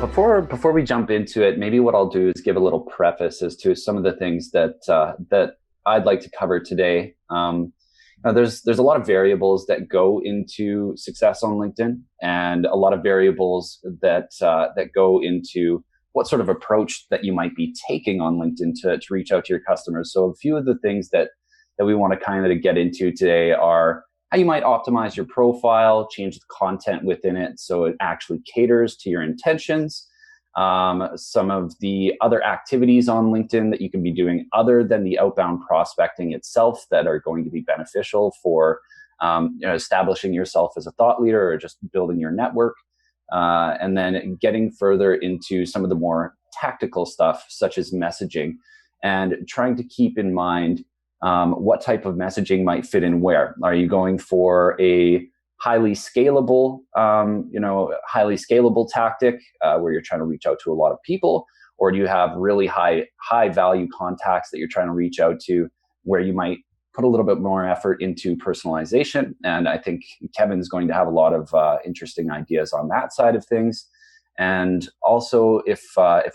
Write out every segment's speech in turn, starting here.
Before we jump into it, maybe what I'll do is give a little preface as to some of the things that I'd like to cover today. There's a lot of variables that go into success on LinkedIn, and a lot of variables that go into what sort of approach that you might be taking on LinkedIn to reach out to your customers. So a few of the things that we want to kind of get into today are how you might optimize your profile, change the content within it so it actually caters to your intentions. Some of the other activities on LinkedIn that you can be doing other than the outbound prospecting itself that are going to be beneficial for establishing yourself as a thought leader or just building your network. And then getting further into some of the more tactical stuff, such as messaging, and trying to keep in mind what type of messaging might fit in where. Are you going for a highly scalable tactic where you're trying to reach out to a lot of people, or do you have really high value contacts that you're trying to reach out to where you might put a little bit more effort into personalization? And I think Kevin's going to have a lot of interesting ideas on that side of things. And also, if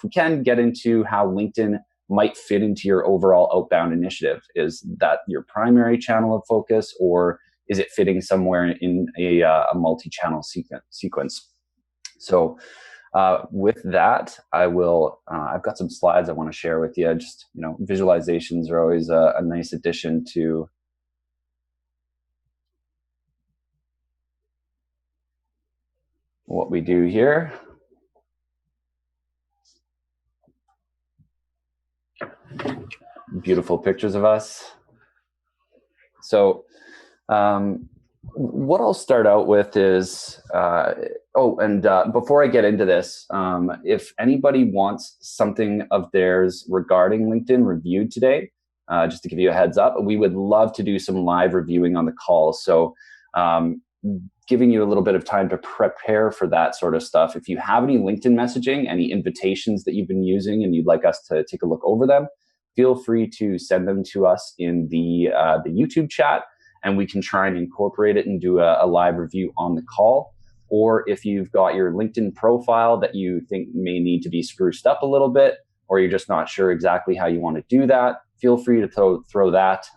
we can get into how LinkedIn might fit into your overall outbound initiative. Is that your primary channel of focus, or is it fitting somewhere in a multi-channel sequence? So with that, I've got some slides I want to share with you. Just, visualizations are always a nice addition to what we do here. Beautiful pictures of us. So what I'll start out with is, before I get into this, if anybody wants something of theirs regarding LinkedIn reviewed today, just to give you a heads up, we would love to do some live reviewing on the call. So giving you a little bit of time to prepare for that sort of stuff. If you have any LinkedIn messaging, any invitations that you've been using and you'd like us to take a look over them, feel free to send them to us in the YouTube chat, and we can try and incorporate it and do a live review on the call. Or if you've got your LinkedIn profile that you think may need to be spruced up a little bit, or you're just not sure exactly how you want to do that, feel free to throw that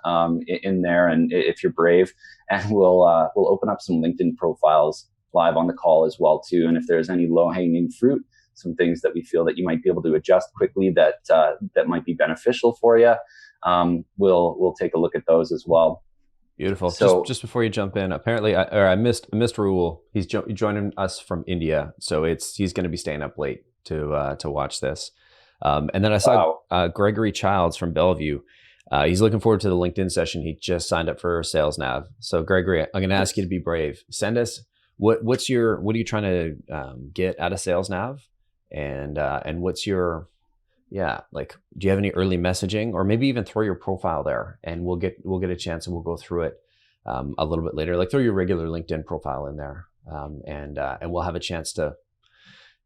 in there, and if you're brave, and we'll open up some LinkedIn profiles live on the call as well too. And if there's any low-hanging fruit, some things that we feel that you might be able to adjust quickly that might be beneficial for you, we'll take a look at those as well. Beautiful. So just before you jump in, apparently I missed Rahul. He's joining us from India, so he's going to be staying up late to watch this. And then I saw Gregory Childs from Bellevue. He's looking forward to the LinkedIn session. He just signed up for Sales Nav. So Gregory, I'm going to ask you to be brave. Send us what are you trying to get out of Sales Nav, and what's your do you have any early messaging, or maybe even throw your profile there, and we'll get a chance and we'll go through it a little bit later. Like throw your regular LinkedIn profile in there, and we'll have a chance to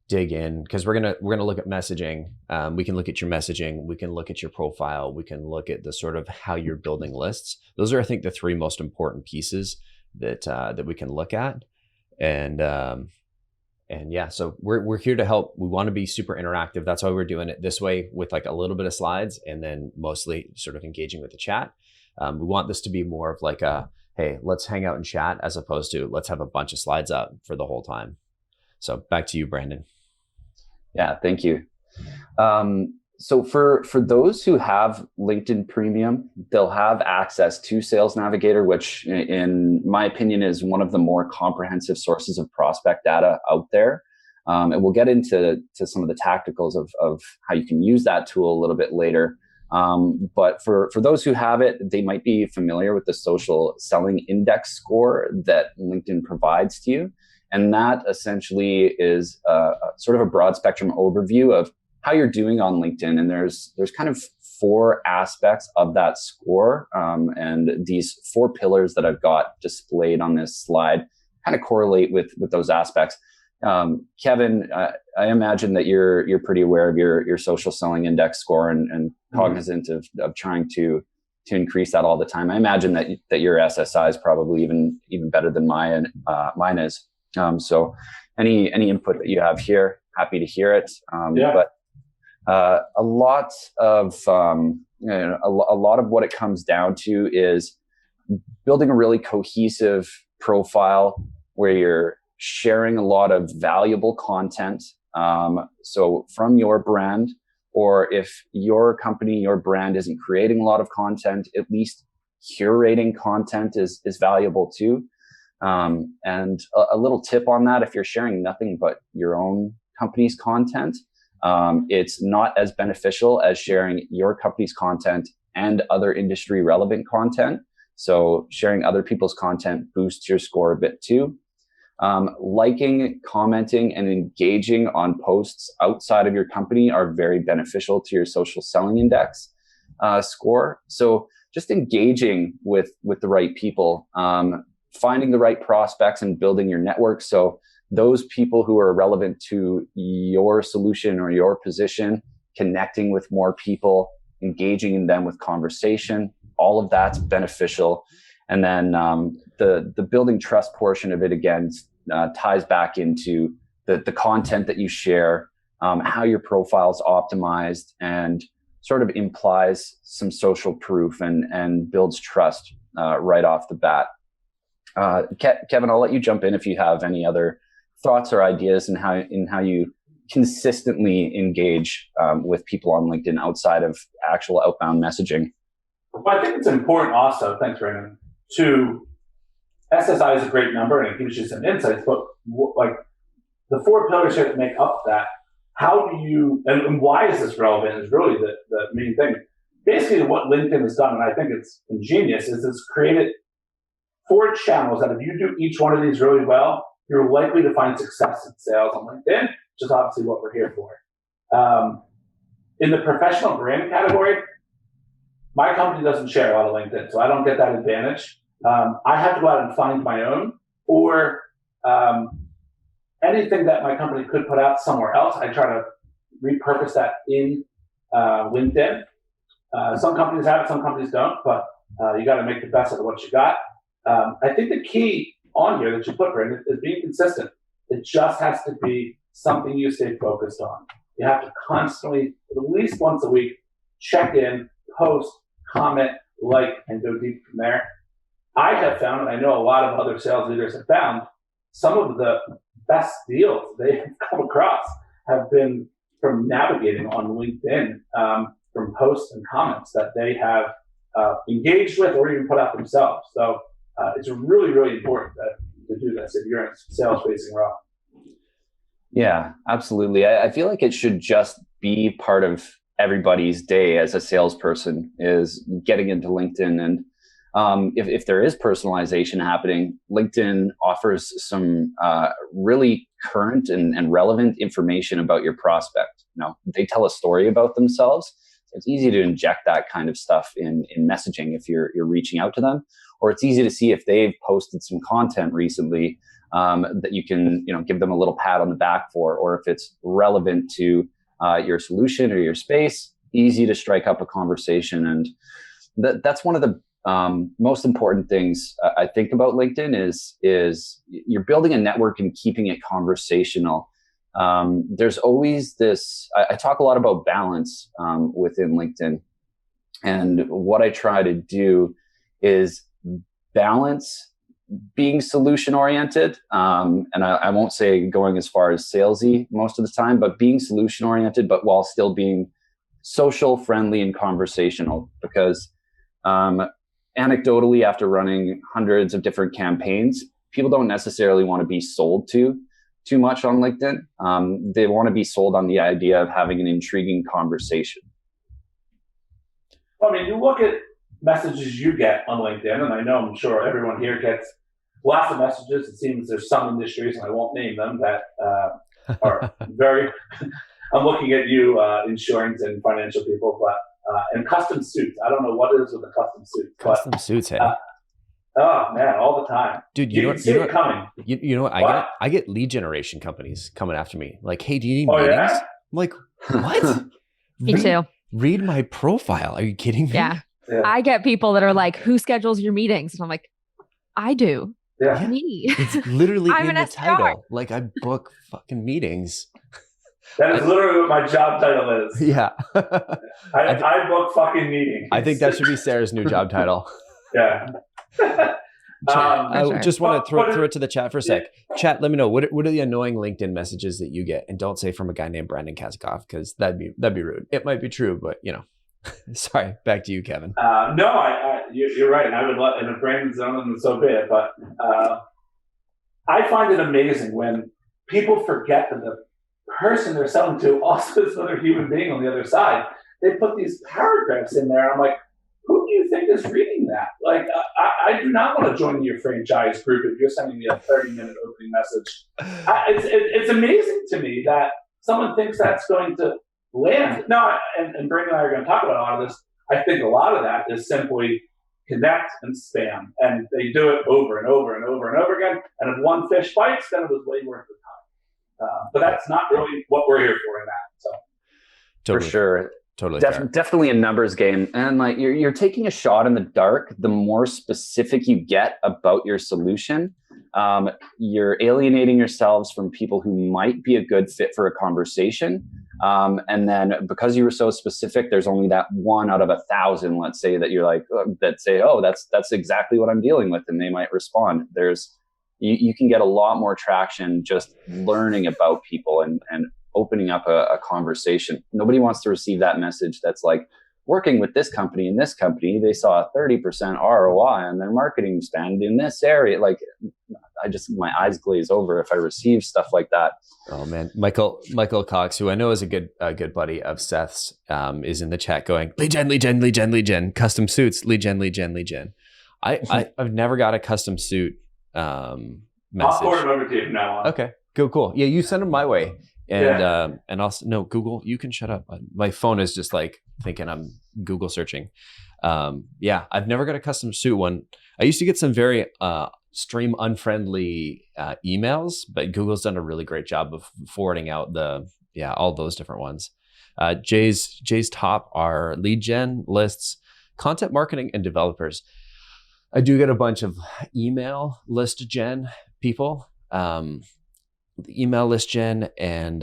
dig in, because we're gonna look at messaging. We can look at your messaging, we can look at your profile, we can look at the sort of how you're building lists. Those are, I think, the three most important pieces that we can look at. And yeah, so we're here to help. We want to be super interactive. That's why we're doing it this way, with like a little bit of slides and then mostly sort of engaging with the chat. We want this to be more of like hey, let's hang out and chat, as opposed to let's have a bunch of slides up for the whole time. So back to you, Brandon. Yeah, thank you. So for those who have LinkedIn Premium, they'll have access to Sales Navigator, which in my opinion is one of the more comprehensive sources of prospect data out there. And we'll get into some of the tacticals of how you can use that tool a little bit later. But for those who have it, they might be familiar with the social selling index score that LinkedIn provides to you. And that essentially is sort of a broad spectrum overview of how you're doing on LinkedIn. And there's kind of 4 aspects of that score. And these 4 pillars that I've got displayed on this slide kind of correlate with those aspects. Kevin, I imagine that you're pretty aware of your social selling index score and cognizant of trying to increase that all the time. I imagine that your SSI is probably even better than mine is. So any input that you have here? happy to hear it. But a lot of a lot of what it comes down to is building a really cohesive profile where you're sharing a lot of valuable content. So from your brand, or if your company, your brand isn't creating a lot of content, at least curating content is valuable too. And a little tip on that, if you're sharing nothing but your own company's content, it's not as beneficial as sharing your company's content and other industry relevant content. So sharing other people's content boosts your score a bit too. Liking, commenting, and engaging on posts outside of your company are very beneficial to your social selling index score. So just engaging with the right people, finding the right prospects and building your network. So those people who are relevant to your solution or your position, connecting with more people, engaging in them with conversation, all of that's beneficial. And then the building trust portion of it, again, ties back into the content that you share, how your profile is optimized, and sort of implies some social proof and builds trust right off the bat. Kevin, I'll let you jump in if you have any other thoughts or ideas in how you consistently engage with people on LinkedIn outside of actual outbound messaging. Well, I think it's important also, thanks, Brandon, to SSI is a great number and it gives you some insights, but like the 4 pillars here that make up that, how do you, and why is this relevant is really the main thing. Basically what LinkedIn has done, and I think it's ingenious, is it's created 4 channels that if you do each one of these really well, you're likely to find success in sales on LinkedIn, which is obviously what we're here for. In the professional brand category, my company doesn't share a lot of LinkedIn, so I don't get that advantage. I have to go out and find my own, or anything that my company could put out somewhere else, I try to repurpose that in LinkedIn. Some companies have it, some companies don't, but you got to make the best of what you got. I think the key on here that you put, Brandon, is being consistent. It just has to be something you stay focused on. You have to constantly, at least once a week, check in, post, comment, like, and go deep from there. I have found, and I know a lot of other sales leaders have found, some of the best deals they have come across have been from navigating on LinkedIn, from posts and comments that they have engaged with or even put out themselves. So it's really, really important to do this if you're in a sales-facing role. Yeah, absolutely. I feel like it should just be part of everybody's day as a salesperson is getting into LinkedIn. And if there is personalization happening, LinkedIn offers some really current and relevant information about your prospect. You know, they tell a story about themselves. So it's easy to inject that kind of stuff in messaging if you're reaching out to them, or it's easy to see if they've posted some content recently that you can give them a little pat on the back for, or if it's relevant to your solution or your space. Easy to strike up a conversation, and that's one of the most important things I think about LinkedIn is you're building a network and keeping it conversational. There's always this, I talk a lot about balance within LinkedIn. And what I try to do is balance being solution oriented. And I won't say going as far as salesy most of the time, but being solution oriented, but while still being social, friendly, and conversational. Because anecdotally, after running hundreds of different campaigns, people don't necessarily want to be sold to too much on LinkedIn. They want to be sold on the idea of having an intriguing conversation. Well, I mean, you look at messages you get on LinkedIn, and I'm sure everyone here gets lots of messages. It seems there's some industries, and I won't name them, that are very, I'm looking at you, insurance and financial people, but and custom suits. I don't know what it is with the custom suits. Custom suits, hey. Oh man, all the time. Dude, you can see it coming. You know what? I get lead generation companies coming after me. Like, hey, do you need meetings? Yeah? I'm like, what? Me too. Read my profile. Are you kidding me? Yeah. I get people that are like, who schedules your meetings? And I'm like, I do. Yeah. Me. It's literally I'm in an the SDR. title. Like, I book fucking meetings. That is literally what my job title is. Yeah. I book fucking meetings. I think that should be Sarah's new job title. Yeah. I just want to throw it to the chat for a sec. Chat, let me know what are the annoying LinkedIn messages that you get, and don't say from a guy named Brandon Kazakov, because that'd be rude. It might be true, but sorry. Back to you, Kevin. No, you're right, and I would let, and if Brandon's on them, so be it. But I find it amazing when people forget that the person they're selling to also is another human being on the other side. They put these paragraphs in there. I'm like, who do you think is reading that? Like, I do not want to join your franchise group if you're sending me a 30-minute opening message. It's amazing to me that someone thinks that's going to land. No, and Brandon and I are going to talk about a lot of this. I think a lot of that is simply connect and spam. And they do it over and over and over and over again. And if one fish bites, then it was way worth the time. But that's not really what we're here for in that. So, totally. For sure. Totally definitely a numbers game, and like you're taking a shot in the dark. The more specific you get about your solution, you're alienating yourselves from people who might be a good fit for a conversation. And then because you were so specific, there's only that 1 out of 1,000, let's say, that you're like that say, oh, that's exactly what I'm dealing with, and they might respond. You can get a lot more traction just learning about people and opening up a conversation. Nobody wants to receive that message that's like, working with this company and this company, they saw a 30% ROI on their marketing spend in this area. Like, my eyes glaze over if I receive stuff like that. Oh man, Michael Cox, who I know is a good buddy of Seth's, is in the chat going, lead gen, custom suits, lead gen. I've never got a custom suit message. I'll forward them over to you from now on. Okay, cool. Yeah, you send them my way. And also, no, Google, you can shut up. My phone is just like thinking I'm Google searching. Yeah, I've never got a custom suit one. I used to get some very stream unfriendly emails, but Google's done a really great job of forwarding out all those different ones. Jay's top are lead gen, lists, content marketing, and developers. I do get a bunch of email list gen people. Email list gen and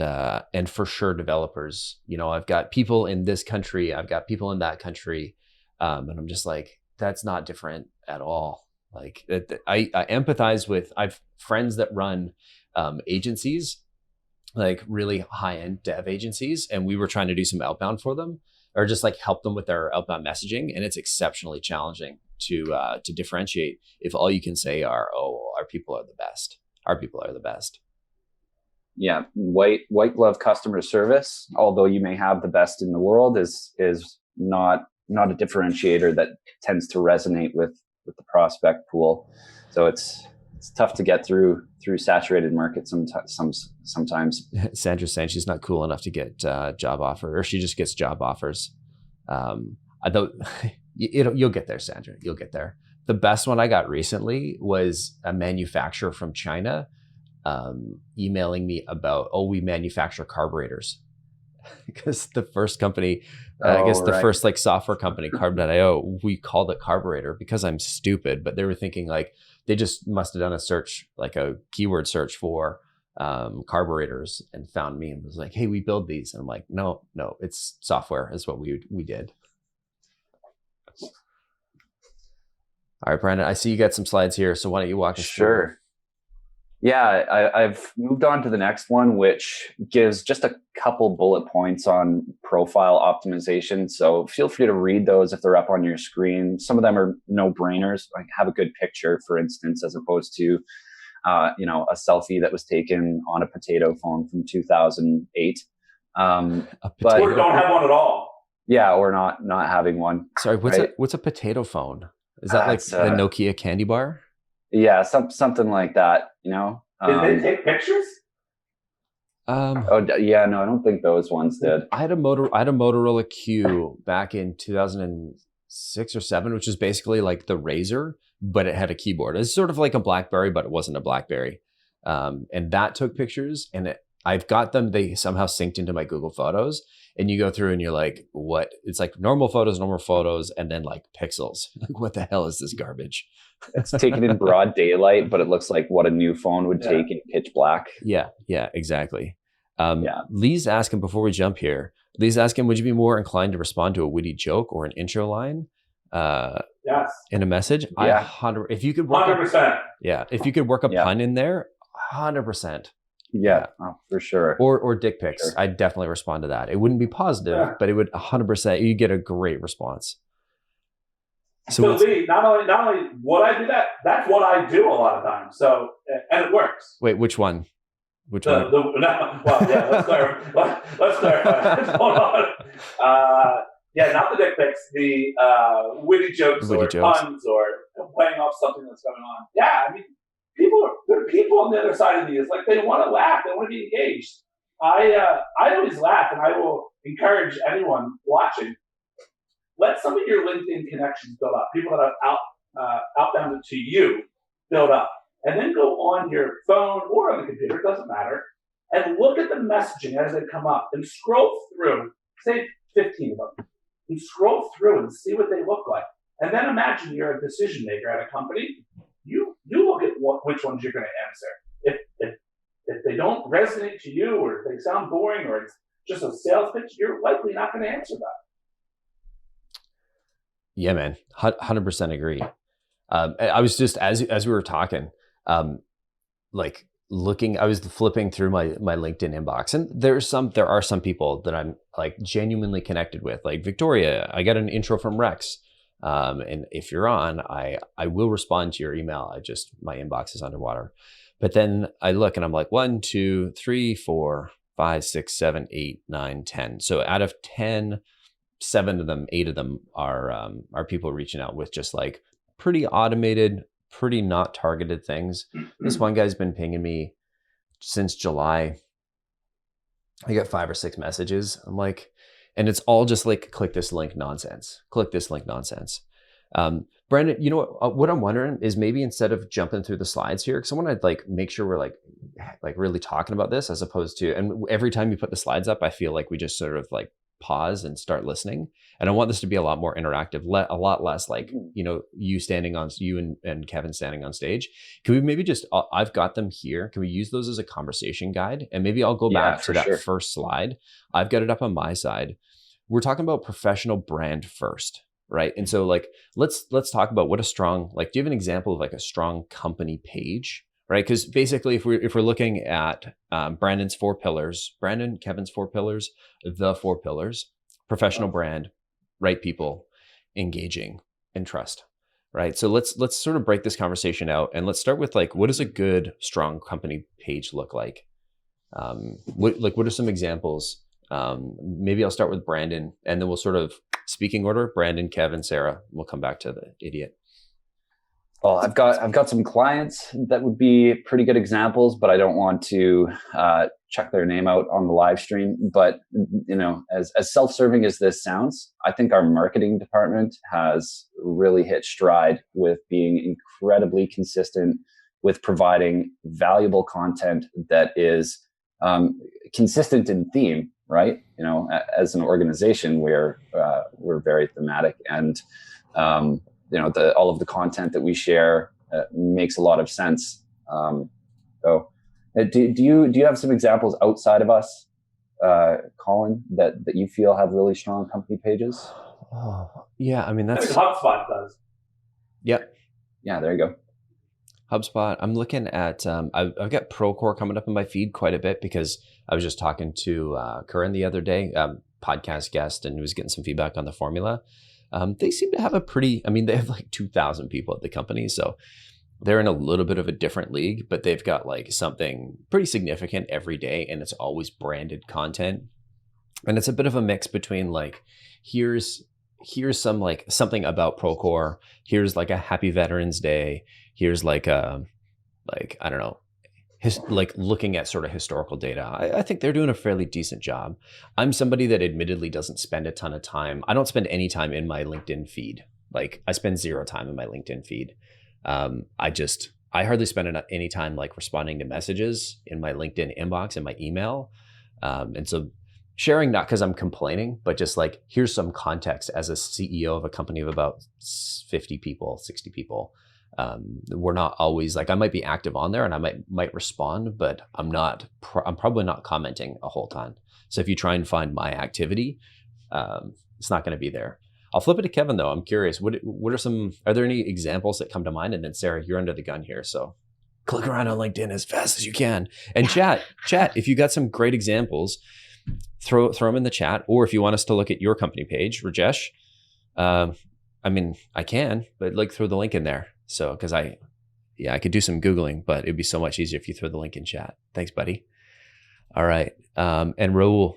for sure developers. I've got people in this country, I've got people in that country, and I'm just like, that's not different at all. Like, I empathize with. I've friends that run agencies, like really high-end dev agencies, and we were trying to do some outbound for them, or just like help them with their outbound messaging, and it's exceptionally challenging to differentiate if all you can say are, oh, our people are the best. Our people are the best. Yeah, white glove customer service, although you may have the best in the world, is not a differentiator that tends to resonate with the prospect pool. So it's tough to get through saturated markets sometimes. Sandra's saying she's not cool enough to get job offer, or she just gets job offers. You'll get there, Sandra. You'll get there. The best one I got recently was a manufacturer from China emailing me about, we manufacture carburetors. Because the first company, first like software company, Carb.io, we called it carburetor because I'm stupid, but they were thinking like they just must have done a search, like a keyword search for carburetors, and found me and was like, hey, we build these. And I'm like, no, it's software is what we did. All right, Brandon, I see you got some slides here. So why don't you walk us through? Sure. Yeah, I've moved on to the next one, which gives just a couple bullet points on profile optimization. So feel free to read those if they're up on your screen. Some of them are no-brainers, like have a good picture, for instance, as opposed to a selfie that was taken on a potato phone from 2008. But or don't have one at all. Yeah, or not having one. Sorry, what's a potato phone? Is that like the Nokia candy bar? Yeah, something like that, Did they take pictures? No, I don't think those ones did. I had a Motorola Q back in 2006 or 7, which is basically like the Razr, but it had a keyboard. It's sort of like a BlackBerry, but it wasn't a BlackBerry. And that took pictures, and I've got them. They somehow synced into my Google Photos, and you go through and you're like, what? It's like normal photos, and then like pixels. Like, what the hell is this garbage? It's taken in broad daylight, but it looks like what a new phone would take in pitch black. Yeah, exactly. Lee's asking, before we jump here, Lee's asking, would you be more inclined to respond to a witty joke or an intro line? Yes. In a message? Yeah. If you could work 100%. if you could work a pun in there, 100%. Yeah, oh, for sure. Or dick pics. Sure. I'd definitely respond to that. It wouldn't be positive, but it would 100%. You get a great response. So Lee, not only would I do that, that's what I do a lot of times. So, and it works. Wait, which one? Let's clarify. Let's clarify. Hold on. Not the dick pics, the witty jokes puns or playing off something that's going on. Yeah, I mean, there are people on the other side of me. It's like they want to laugh, they want to be engaged. I always laugh, and I will encourage anyone watching. Let some of your LinkedIn connections build up. People that have outbounded to you build up. And then go on your phone or on the computer, it doesn't matter, and look at the messaging as they come up and scroll through, say 15 of them, and scroll through and see what they look like. And then imagine you're a decision maker at a company. You look at which ones you're going to answer. If they don't resonate to you, or if they sound boring, or it's just a sales pitch, you're likely not going to answer that. Yeah, man, 100% agree. I was just as we were talking, like looking, I was flipping through my LinkedIn inbox, and there are some people that I'm like genuinely connected with, like Victoria. I got an intro from Rex. And if you're on, I will respond to your email. My inbox is underwater. But then I look and I'm like 1, 2, 3, 4, 5, 6, 7, 8, 9, 10. So out of 10, 7 of them, 8 of them are people reaching out with just like pretty automated, pretty not targeted things. This one guy's been pinging me since July. I got 5 or 6 messages. I'm like, and it's all just like, click this link nonsense. Brandon, you know what I'm wondering is maybe instead of jumping through the slides here, because I want to like make sure we're like really talking about this, as opposed to, and every time you put the slides up, I feel like we just sort of like pause and start listening. And I want this to be a lot more interactive, a lot less like, you and Kevin standing on stage. Can we maybe just, I've got them here. Can we use those as a conversation guide? And maybe I'll go back to that first slide. I've got it up on my side. We're talking about professional brand first, right? And so like, let's talk about what a strong, like, do you have an example of like a strong company page, right? Because basically if we're looking at Kevin's 4 pillars, the 4 pillars, professional brand, right people, engaging, and trust, right? So let's sort of break this conversation out, and let's start with like, what does a good, strong company page look like? What are some examples? Maybe I'll start with Brandon, and then we'll sort of speaking order, Brandon, Kevin, Sarah. We'll come back to the idiot. Well, I've got some clients that would be pretty good examples, but I don't want to check their name out on the live stream. But as self-serving as this sounds, I think our marketing department has really hit stride with being incredibly consistent with providing valuable content that is consistent in theme. Right? As an organization, we're very thematic, and all of the content that we share makes a lot of sense. Do you have some examples outside of us, Colin, that you feel have really strong company pages? Oh, yeah. I mean, that's HubSpot does. Yep. Yeah, there you go. HubSpot. I'm looking at, I've got Procore coming up in my feed quite a bit, because I was just talking to Curran the other day, podcast guest, and was getting some feedback on the formula. They seem to have they have like 2,000 people at the company. So they're in a little bit of a different league, but they've got like something pretty significant every day, and it's always branded content. And it's a bit of a mix between like, here's some like something about Procore. Here's like a happy Veterans Day. Here's like I don't know, like looking at sort of historical data. I think they're doing a fairly decent job. I'm somebody that admittedly doesn't spend a ton of time. I don't spend any time in my LinkedIn feed. Like I spend 0 time in my LinkedIn feed. I hardly spend any time like responding to messages in my LinkedIn inbox and my email. And so sharing, not because I'm complaining, but just like, here's some context as a CEO of a company of about 50 people, 60 people. We're not always like, I might be active on there and I might respond, but I'm probably not commenting a whole ton. So if you try and find my activity, it's not going to be there. I'll flip it to Kevin though. I'm curious, are there any examples that come to mind? And then Sarah, you're under the gun here. So click around on LinkedIn as fast as you can. And chat, if you got some great examples, throw them in the chat. Or if you want us to look at your company page, Rajesh, I mean, I can, but like throw the link in there. So, cause I could do some Googling, but it'd be so much easier if you throw the link in chat. Thanks, buddy. All right. And Raul,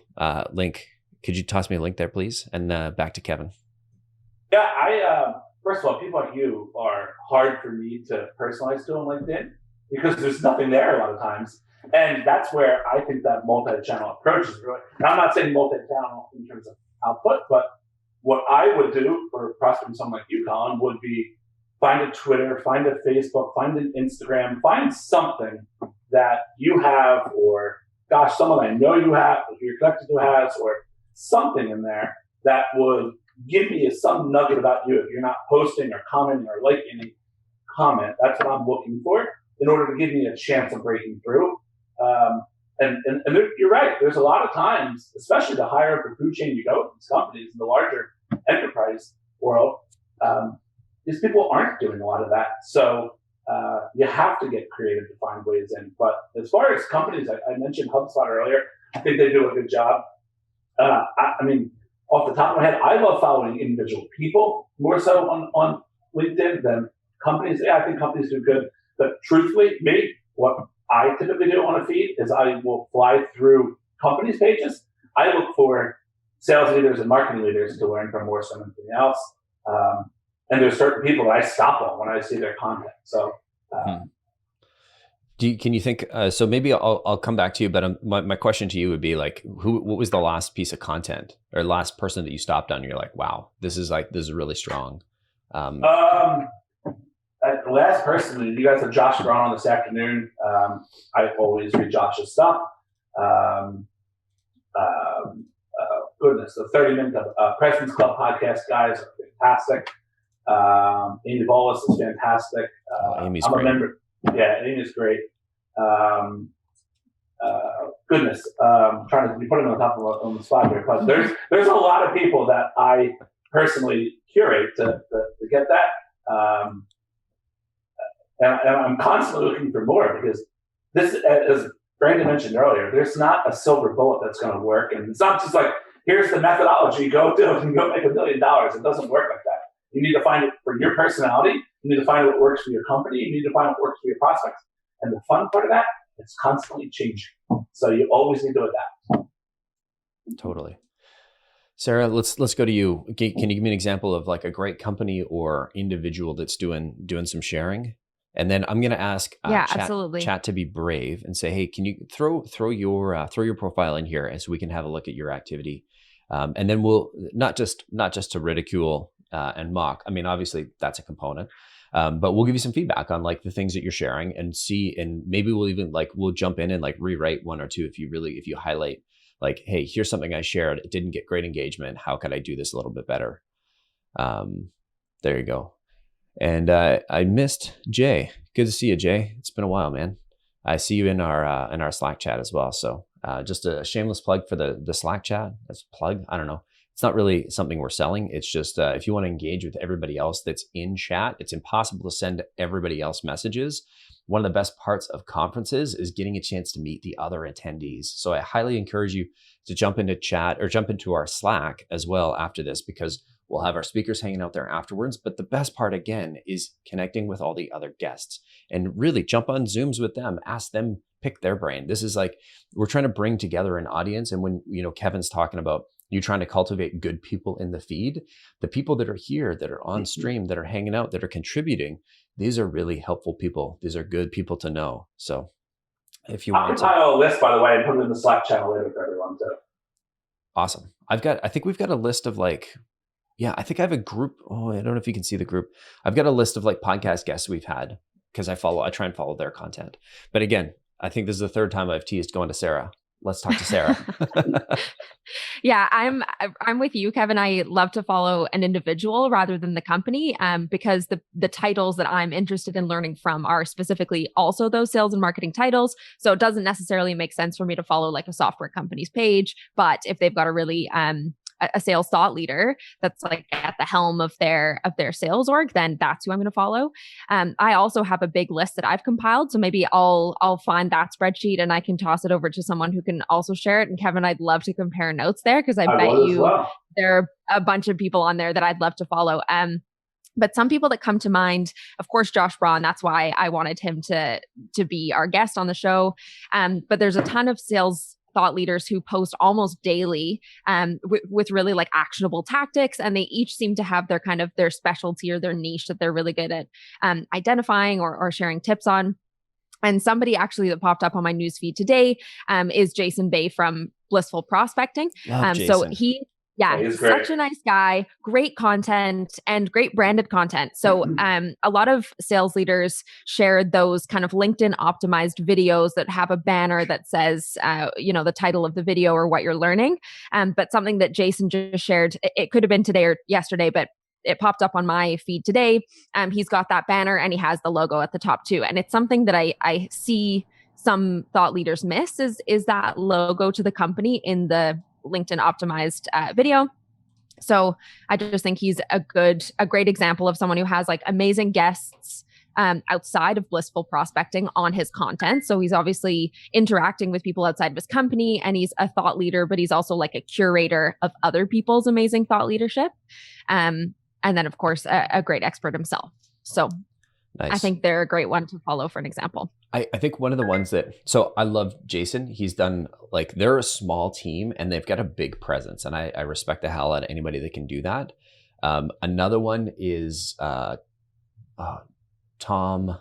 link, could you toss me a link there, please? And back to Kevin. Yeah, first of all, people like you are hard for me to personalize to on LinkedIn because there's nothing there a lot of times. And that's where I think that multi-channel approach is really, and I'm not saying multi-channel in terms of output, but what I would do for prospecting someone like you, Colin, would be find a Twitter, find a Facebook, find an Instagram, find something that you have, or gosh, someone I know you have, if you're connected to has, or something in there that would give me some nugget about you. If you're not posting or commenting or liking any comment, that's what I'm looking for in order to give me a chance of breaking through. And you're right. There's a lot of times, especially the higher up the food chain you go with these companies in the larger enterprise world, these people aren't doing a lot of that. So you have to get creative to find ways in. But as far as companies, I mentioned HubSpot earlier. I think they do a good job. I mean, off the top of my head, I love following individual people more so on LinkedIn than companies. Yeah, I think companies do good. But truthfully, what I typically do on a feed is I will fly through companies' pages. I look for sales leaders and marketing leaders to learn from more so than anything else. And there's certain people that I stop on when I see their content. So, can you think? So maybe I'll come back to you. But my question to you would be like, what was the last piece of content or last person that you stopped on? And you're like, wow, this is really strong. The last person, you guys have Josh Braun on this afternoon. I always read Josh's stuff. Goodness, the 30-minute President's Club podcast guys are fantastic. Amy Bolus is fantastic. Amy's I'm great. a member. Yeah, Amy's great. Goodness, trying to put him on the spot here, but there's a lot of people that I personally curate to get that. And I'm constantly looking for more because this, as Brandon mentioned earlier, there's not a silver bullet that's going to work. And it's not just like, here's the methodology, go do it and go make $1 million. It doesn't work like that. You need to find it for your personality. You need to find what works for your company. You need to find what works for your prospects. And the fun part of that, it's constantly changing. So you always need to adapt. Totally. Sarah, let's go to you. Can you give me an example of like a great company or individual that's doing some sharing? And then I'm going to ask chat to be brave and say, hey, can you throw your profile in here so we can have a look at your activity? And then we'll not just to ridicule and mock. I mean, obviously that's a component, but we'll give you some feedback on like the things that you're sharing and see, and maybe we'll jump in and like rewrite one or two if you highlight like, hey, here's something I shared. It didn't get great engagement. How could I do this a little bit better? There you go. And I missed Jay. Good to see you, Jay. It's been a while, man. I see you in our Slack chat as well. So just a shameless plug for the Slack chat. That's a plug. I don't know. It's not really something we're selling. It's just if you want to engage with everybody else that's in chat, it's impossible to send everybody else messages. One of the best parts of conferences is getting a chance to meet the other attendees. So I highly encourage you to jump into chat or jump into our Slack as well after this, because we'll have our speakers hanging out there afterwards. But the best part, again, is connecting with all the other guests and really jump on Zooms with them, ask them, pick their brain. This is like, we're trying to bring together an audience. And when, Kevin's talking about you trying to cultivate good people in the feed, the people that are here, that are on stream, that are hanging out, that are contributing, these are really helpful people. These are good people to know. So if you want to compile a list, by the way, and put it in the Slack channel later for everyone too. Awesome. I think we've got a list of like, I think I have a group. Oh, I don't know if you can see the group. I've got a list of like podcast guests we've had because I try and follow their content. But again, I think this is the third time I've teased going to Sarah. let's talk to Sarah. Yeah, I'm with you, Kevin. I love to follow an individual rather than the company, because the titles that I'm interested in learning from are specifically also those sales and marketing titles. So it doesn't necessarily make sense for me to follow like a software company's page, but if they've got a really a sales thought leader that's like at the helm of their sales org, then that's who I'm going to follow. I also have a big list that I've compiled, so maybe I'll find that spreadsheet and I can toss it over to someone who can also share it. And Kevin, I'd love to compare notes there because I bet you there are a bunch of people on there that I'd love to follow. But some people that come to mind, of course, Josh Braun, that's why I wanted him to be our guest on the show. But there's a ton of sales thought leaders who post almost daily with really like actionable tactics. And they each seem to have their kind of their specialty or their niche that they're really good at identifying or sharing tips on. And somebody actually that popped up on my newsfeed today is Jason Bay from Blissful Prospecting. So he's such a nice guy, great content and great branded content. So a lot of sales leaders share those kind of LinkedIn optimized videos that have a banner that says, the title of the video or what you're learning. But something that Jason just shared, it could have been today or yesterday, but it popped up on my feed today. He's got that banner and he has the logo at the top too. And it's something that I see some thought leaders miss is that logo to the company in the LinkedIn optimized video. So I just think he's a great example of someone who has like amazing guests outside of Blissful Prospecting on his content. So he's obviously interacting with people outside of his company and he's a thought leader, but he's also like a curator of other people's amazing thought leadership. And then of course, a great expert himself. So nice. I think they're a great one to follow for an example. I think one of the ones so I love Jason. He's done they're a small team and they've got a big presence. And I respect the hell out of anybody that can do that. Another one is Tom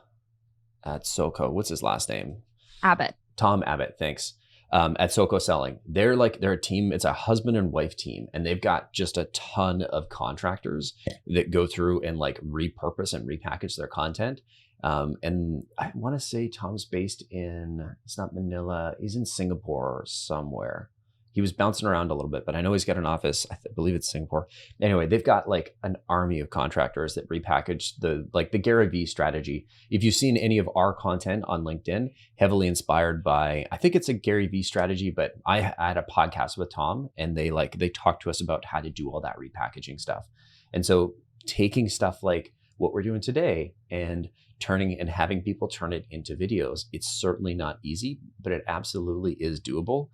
at SoCo. What's his last name? Abbott. Tom Abbott. Thanks. At SoCo Selling. They're a team. It's a husband and wife team. And they've got just a ton of contractors that go through and repurpose and repackage their content. And I want to say Tom's based it's not Manila. He's in Singapore somewhere. He was bouncing around a little bit, but I know he's got an office. I believe it's Singapore. Anyway, they've got an army of contractors that repackage the Gary Vee strategy. If you've seen any of our content on LinkedIn, heavily inspired by, I think it's a Gary Vee strategy, but I had a podcast with Tom and they talked to us about how to do all that repackaging stuff. And so taking stuff like what we're doing today and turning and having people turn it into videos, it's certainly not easy, but it absolutely is doable.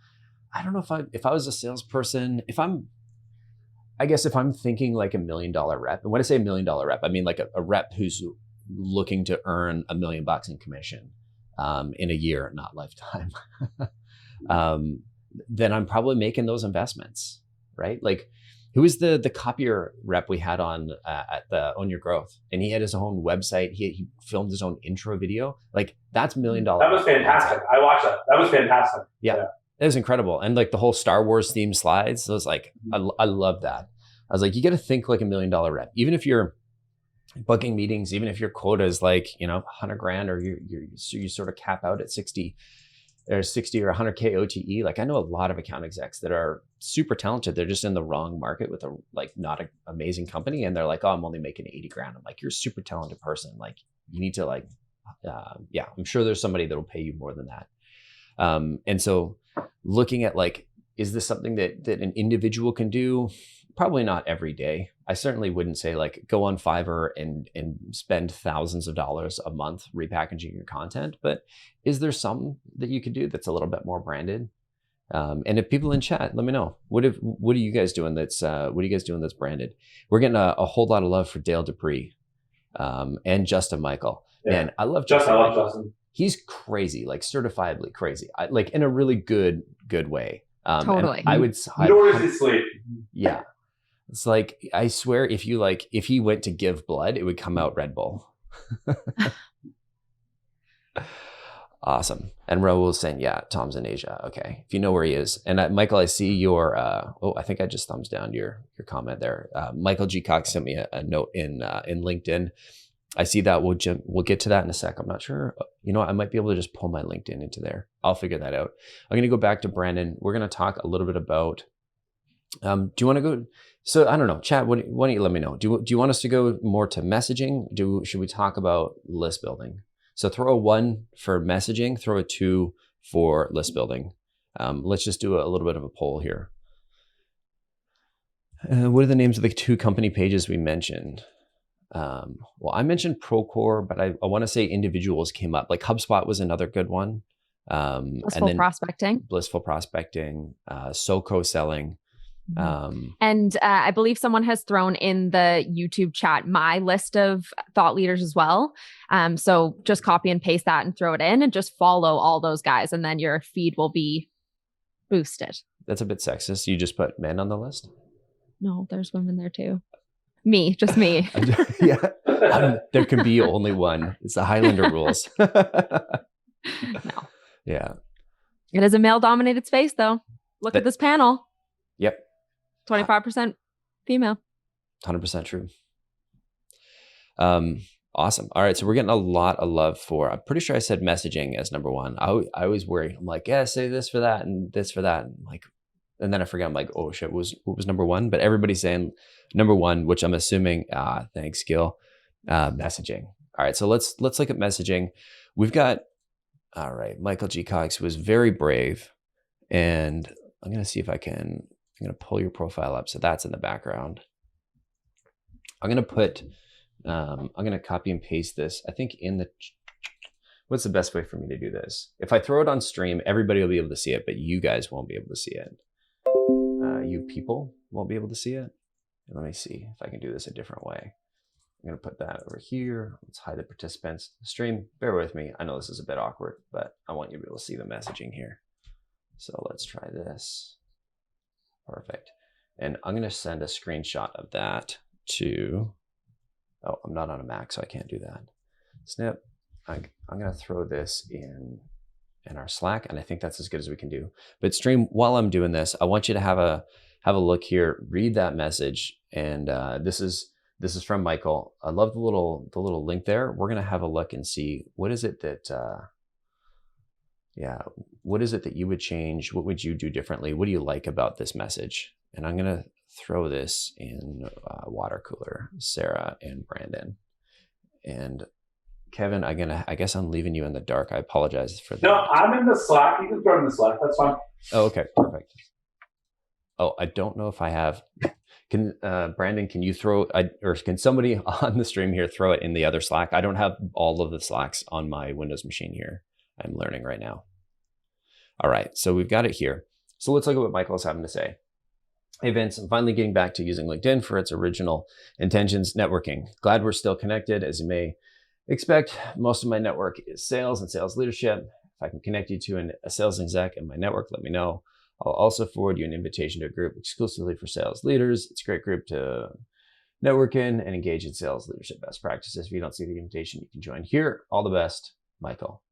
I don't know if I was a salesperson, if I'm thinking like $1 million rep, and when I say $1 million rep, I mean like a rep who's looking to earn $1 million in commission in a year, not lifetime, then I'm probably making those investments, right? Like who was the copier rep we had on at the Own Your Growth? And he had his own website. He filmed his own intro video. Like that's $1 million. That was fantastic. I watched that. That was fantastic. Yeah. It was incredible. And the whole Star Wars themed slides, I was like, I love that. I was like, you got to think like $1 million rep. Even if you're booking meetings, even if your quota is $100,000 or you sort of cap out at 60 or 100K OTE. Like I know a lot of account execs that are super talented. They're just in the wrong market with not an amazing company. And they're like, oh, I'm only making 80 grand. I'm like, you're a super talented person. Like you need to I'm sure there's somebody that will pay you more than that. And so looking at is this something that an individual can do? Probably not every day. I certainly wouldn't say go on Fiverr and spend thousands of dollars a month repackaging your content, but is there some that you could do that's a little bit more branded? And if people in chat, let me know. What are you guys doing that's branded? We're getting a whole lot of love for Dale Dupree and Justin Michael. Yeah. Man, I love Justin. I love Justin. He's crazy, certifiably crazy, in a really good way. Totally. I would. Nor does he sleep. Yeah, it's I swear, if he went to give blood, it would come out Red Bull. Awesome. And Raul saying, yeah, Tom's in Asia. Okay, if you know where he is. And Michael, I see your. I think I just thumbs down your comment there. Michael G. Cox sent me a note in LinkedIn. I see that. We'll get to that in a sec. I'm not sure. You know, I might be able to just pull my LinkedIn into there. I'll figure that out. I'm going to go back to Brandon. We're going to talk a little bit about, do you want to go? So I don't know, chat. Why don't you let me know? Do you want us to go more to messaging? Should we talk about list building? So throw a 1 for messaging, throw a 2 for list building. Let's just do a little bit of a poll here. What are the names of the 2 company pages we mentioned? Well, I mentioned Procore, but I want to say individuals came up. Like HubSpot was another good one. Blissful prospecting. Blissful prospecting, SoCo selling. And I believe someone has thrown in the YouTube chat my list of thought leaders as well. So just copy and paste that and throw it in and just follow all those guys. And then your feed will be boosted. That's a bit sexist. You just put men on the list? No, there's women there too. Just me. Yeah. There can be only one. It's the Highlander rules. No. Yeah. It is a male-dominated space, though. Look at this panel. Yep. 25% female. 100% true. Awesome. All right. So we're getting a lot of love for, I'm pretty sure I said messaging as number 1. I always worry. I'm like, yeah, say this for that and this for that. And then I forget, I'm like, oh shit, what was number 1? But everybody's saying number 1, which I'm assuming, thanks, Gil, messaging. All right, so let's look at messaging. We've got, all right, Michael G. Cox was very brave. And I'm going to see if I'm going to pull your profile up. So that's in the background. I'm going to copy and paste this. I think what's the best way for me to do this? If I throw it on stream, everybody will be able to see it, but you guys won't be able to see it. You people won't be able to see it. Let me see if I can do this a different way. I'm going to put that over here. Let's hide the participants. Stream, bear with me. I know this is a bit awkward, but I want you to be able to see the messaging here. So let's try this. Perfect. And I'm going to send a screenshot of that to, oh, I'm not on a Mac, so I can't do that. Snip. I'm going to throw this in our Slack, and I think that's as good as we can do. But stream, while I'm doing this, I want you to have a look here, read that message, and this is from Michael. I love the little link there. We're gonna have a look and see what is it that what is it that you would change? What would you do differently? What do you like about this message? And I'm gonna throw this in water cooler, Sarah and Brandon. And Kevin, I guess I'm leaving you in the dark. I apologize for that. No, I'm in the Slack. You can throw it in the Slack. That's fine. Oh, okay, perfect. Oh, I don't know if I have. Can Brandon? Can you throw? Or can somebody on the stream here throw it in the other Slack? I don't have all of the Slacks on my Windows machine here. I'm learning right now. All right, so we've got it here. So let's look at what Michael's having to say. Hey Vince, I'm finally getting back to using LinkedIn for its original intentions, networking. Glad we're still connected. As you may expect, most of my network is sales and sales leadership. If I can connect you to a sales exec in my network, let me know. I'll also forward you an invitation to a group exclusively for sales leaders. It's a great group to network in and engage in sales leadership best practices. If you don't see the invitation, you can join here. All the best, Michael.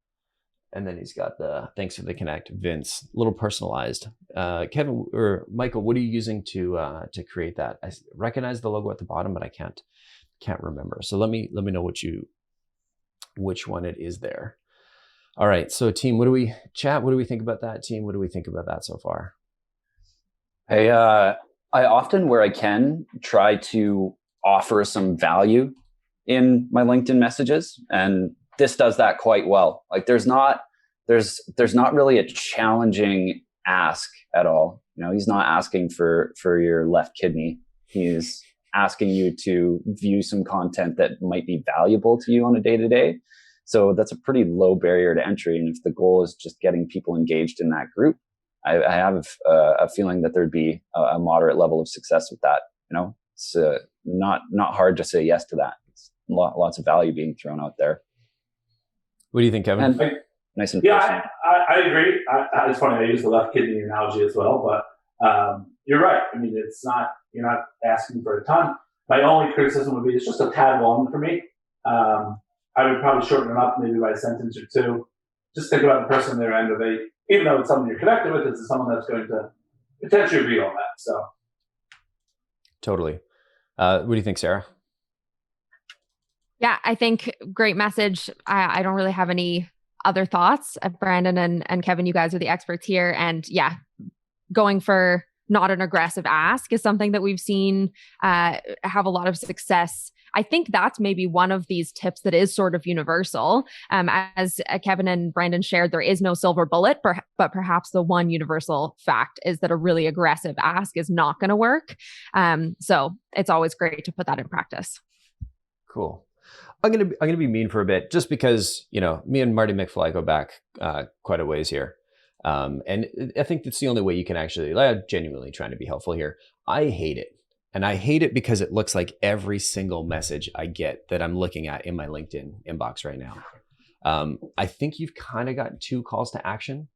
And then he's got the thanks for the connect, Vince. A little personalized. Kevin or Michael, what are you using to create that? I recognize the logo at the bottom, but I can't remember. So let me know which one it is there. All right, so team, what do we think about that? Team, what do we think about that so far? Hey, I often, where I can, try to offer some value in my LinkedIn messages, and this does that quite well. Like there's not really a challenging ask at all. You know, he's not asking for your left kidney. He's asking you to view some content that might be valuable to you on a day-to-day. So that's a pretty low barrier to entry. And if the goal is just getting people engaged in that group, I have a feeling that there'd be a moderate level of success with that. You know, it's not hard to say yes to that. It's lots of value being thrown out there. What do you think, Kevin? And nice and yeah, I agree. It's funny. I use the left kidney analogy as well, but you're right. I mean, you're not asking for a ton. My only criticism would be it's just a tad long for me. I would probably shorten it up maybe by a sentence or two. Just think about the person on their end of it. Even though it's someone you're connected with, it's someone that's going to potentially read all that. So, totally. What do you think, Sarah? Yeah, I think great message. I don't really have any other thoughts. Brandon and Kevin, you guys are the experts here. And yeah, going for not an aggressive ask is something that we've seen have a lot of success. I think that's maybe one of these tips that is sort of universal. As Kevin and Brandon shared, there is no silver bullet, but perhaps the one universal fact is that a really aggressive ask is not going to work. So it's always great to put that in practice. Cool. I'm gonna be mean for a bit, just because me and Marty McFly go back quite a ways here, and I think that's the only way you can actually genuinely trying to be helpful here. I hate it, and I hate it because it looks like every single message I get that I'm looking at in my LinkedIn inbox right now. I think you've kind of got 2 calls to action,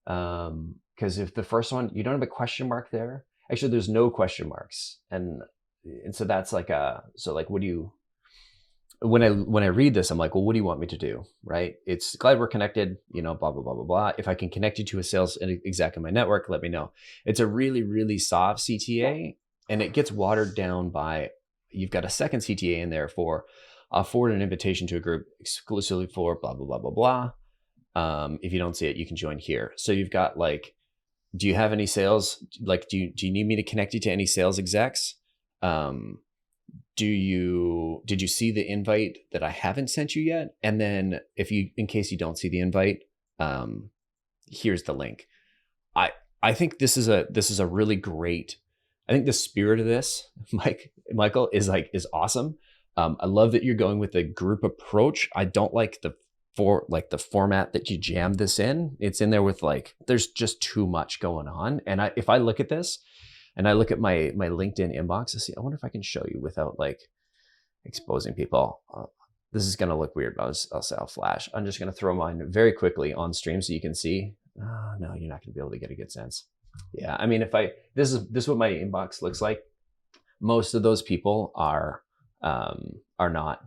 because if the first one you don't have a question mark there, actually there's no question marks, and so that's like what do you? When I read this, I'm like, well, what do you want me to do? Right? It's glad we're connected, blah, blah, blah, blah, blah. If I can connect you to a sales exec in my network, let me know. It's a really, really soft CTA, and it gets watered down by, you've got a second CTA in there for forward an invitation to a group exclusively for blah, blah, blah, blah, blah. If you don't see it, you can join here. So you've got do you have any sales? Do you need me to connect you to any sales execs? Did you see the invite that I haven't sent you yet? And then in case you don't see the invite, here's the link. I think this is a really great, I think the spirit of this, Michael, is awesome. I love that you're going with the group approach. I don't like the format that you jammed this in. It's in there with there's just too much going on. And if I look at this, and I look at my LinkedIn inbox to see, I wonder if I can show you without exposing people. This is going to look weird, but I'll flash. I'm just going to throw mine very quickly on stream so you can see. Oh, no, you're not going to be able to get a good sense. Yeah, I mean, this is what my inbox looks like. Most of those people are not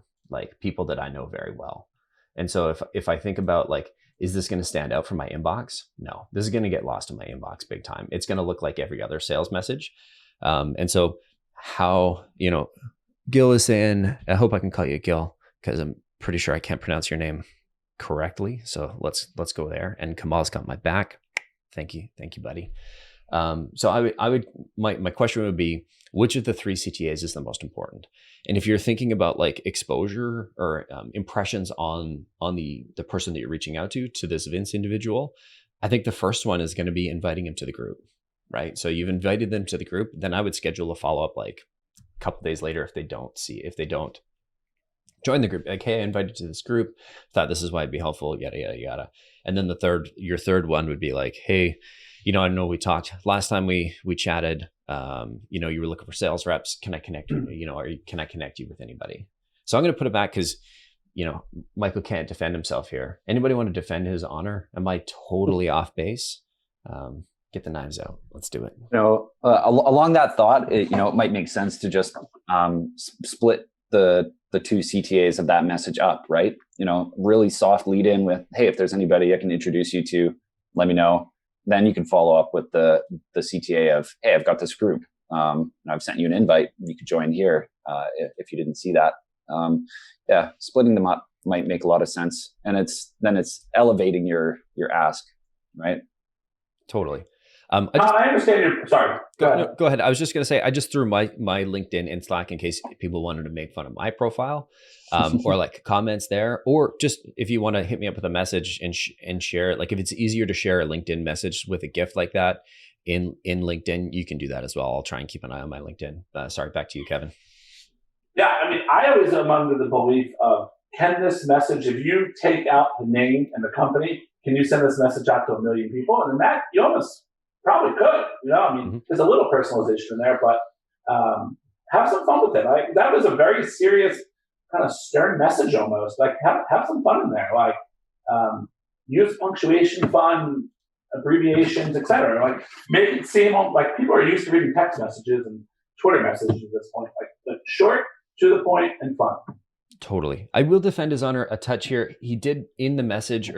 people that I know very well. And so if I think about is this going to stand out from my inbox? No, this is going to get lost in my inbox big time. It's going to look like every other sales message. And so how, Gil is saying, I hope I can call you Gil, because I'm pretty sure I can't pronounce your name correctly. So let's go there. And Kamal's got my back. Thank you, buddy. So I would my question would be, which of the 3 CTAs is the most important? And if you're thinking about exposure or impressions on the person that you're reaching out to this Vince individual, I think the first one is going to be inviting him to the group, right? So you've invited them to the group, then I would schedule a follow-up a couple days later if they don't join the group. Hey, I invited you to this group, thought this is why it'd be helpful, yada, yada, yada. And then your third one would be hey, I know we talked last time we chatted, you were looking for sales reps. Can I connect you? Can I connect you with anybody? So I'm going to put it back because, Michael can't defend himself here. Anybody want to defend his honor? Am I totally off base? Get the knives out. Let's do it. Along that thought, it might make sense to just split the 2 CTAs of that message up, right? Really soft lead in with, hey, if there's anybody I can introduce you to, let me know. Then you can follow up with the CTA of, hey, I've got this group. And I've sent you an invite. You could join here if you didn't see that. Splitting them up might make a lot of sense. And it's elevating your ask, right? Totally. I understand. Sorry. Go ahead. No, go ahead. I was just going to say, I just threw my LinkedIn in Slack in case people wanted to make fun of my profile, or comments there, or just if you want to hit me up with a message and share it. If it's easier to share a LinkedIn message with a GIF like that in LinkedIn, you can do that as well. I'll try and keep an eye on my LinkedIn. Sorry, back to you, Kevin. Yeah, I mean, I always am under the belief of, can this message, if you take out the name and the company, can you send this message out to 1 million people? And then that you almost probably could, There's a little personalization in there, but have some fun with it. That was a very serious, kind of stern message almost. Have some fun in there. Use punctuation, fun, abbreviations, etc. Make it seem like people are used to reading text messages and Twitter messages at this point. Short, to the point, and fun. Totally. I will defend his honor a touch here. He did in the message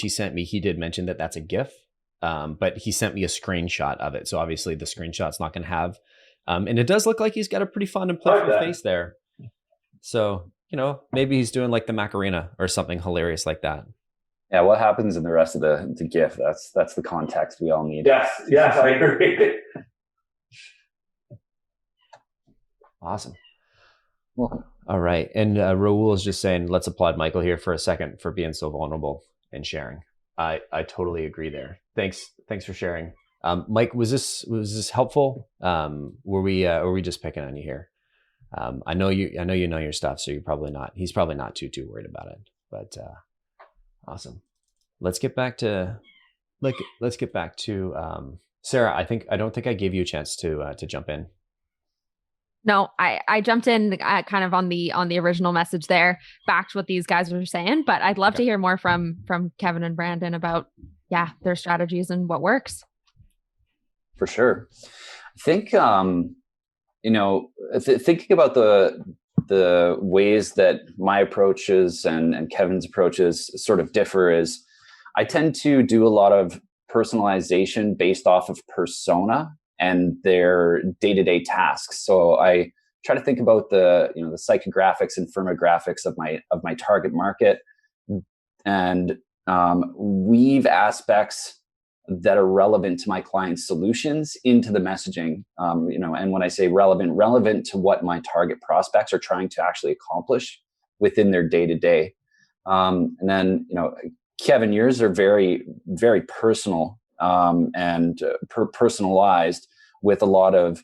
he sent me, he did mention that that's a GIF. But he sent me a screenshot of it. So obviously the screenshot's not going to have, and it does look like he's got a pretty fun and playful face there. So maybe he's doing like the Macarena or something hilarious like that. Yeah, what happens in the rest of the GIF? That's the context we all need. Yes, I agree. Awesome. Well, all right. And Raul is just saying, let's applaud Michael here for a second for being so vulnerable and sharing. I totally agree there. Thanks for sharing. Mike, was this helpful? Were we just picking on you here? I know you know your stuff, so he's probably not too worried about it, but awesome. Let's get back to Sarah. I don't think I gave you a chance to jump in. No, I jumped in kind of on the original message there, backed what these guys were saying, but I'd love to hear more from Kevin and Brandon about their strategies and what works. For sure. I think thinking about the ways that my approaches and Kevin's approaches sort of differ is I tend to do a lot of personalization based off of persona and their day-to-day tasks. So I try to think about the psychographics and firmographics of my target market and weave aspects that are relevant to my client's solutions into the messaging. And when I say relevant to what my target prospects are trying to actually accomplish within their day-to-day. And then, Kevin, yours are very, very personal and personalized with a lot of,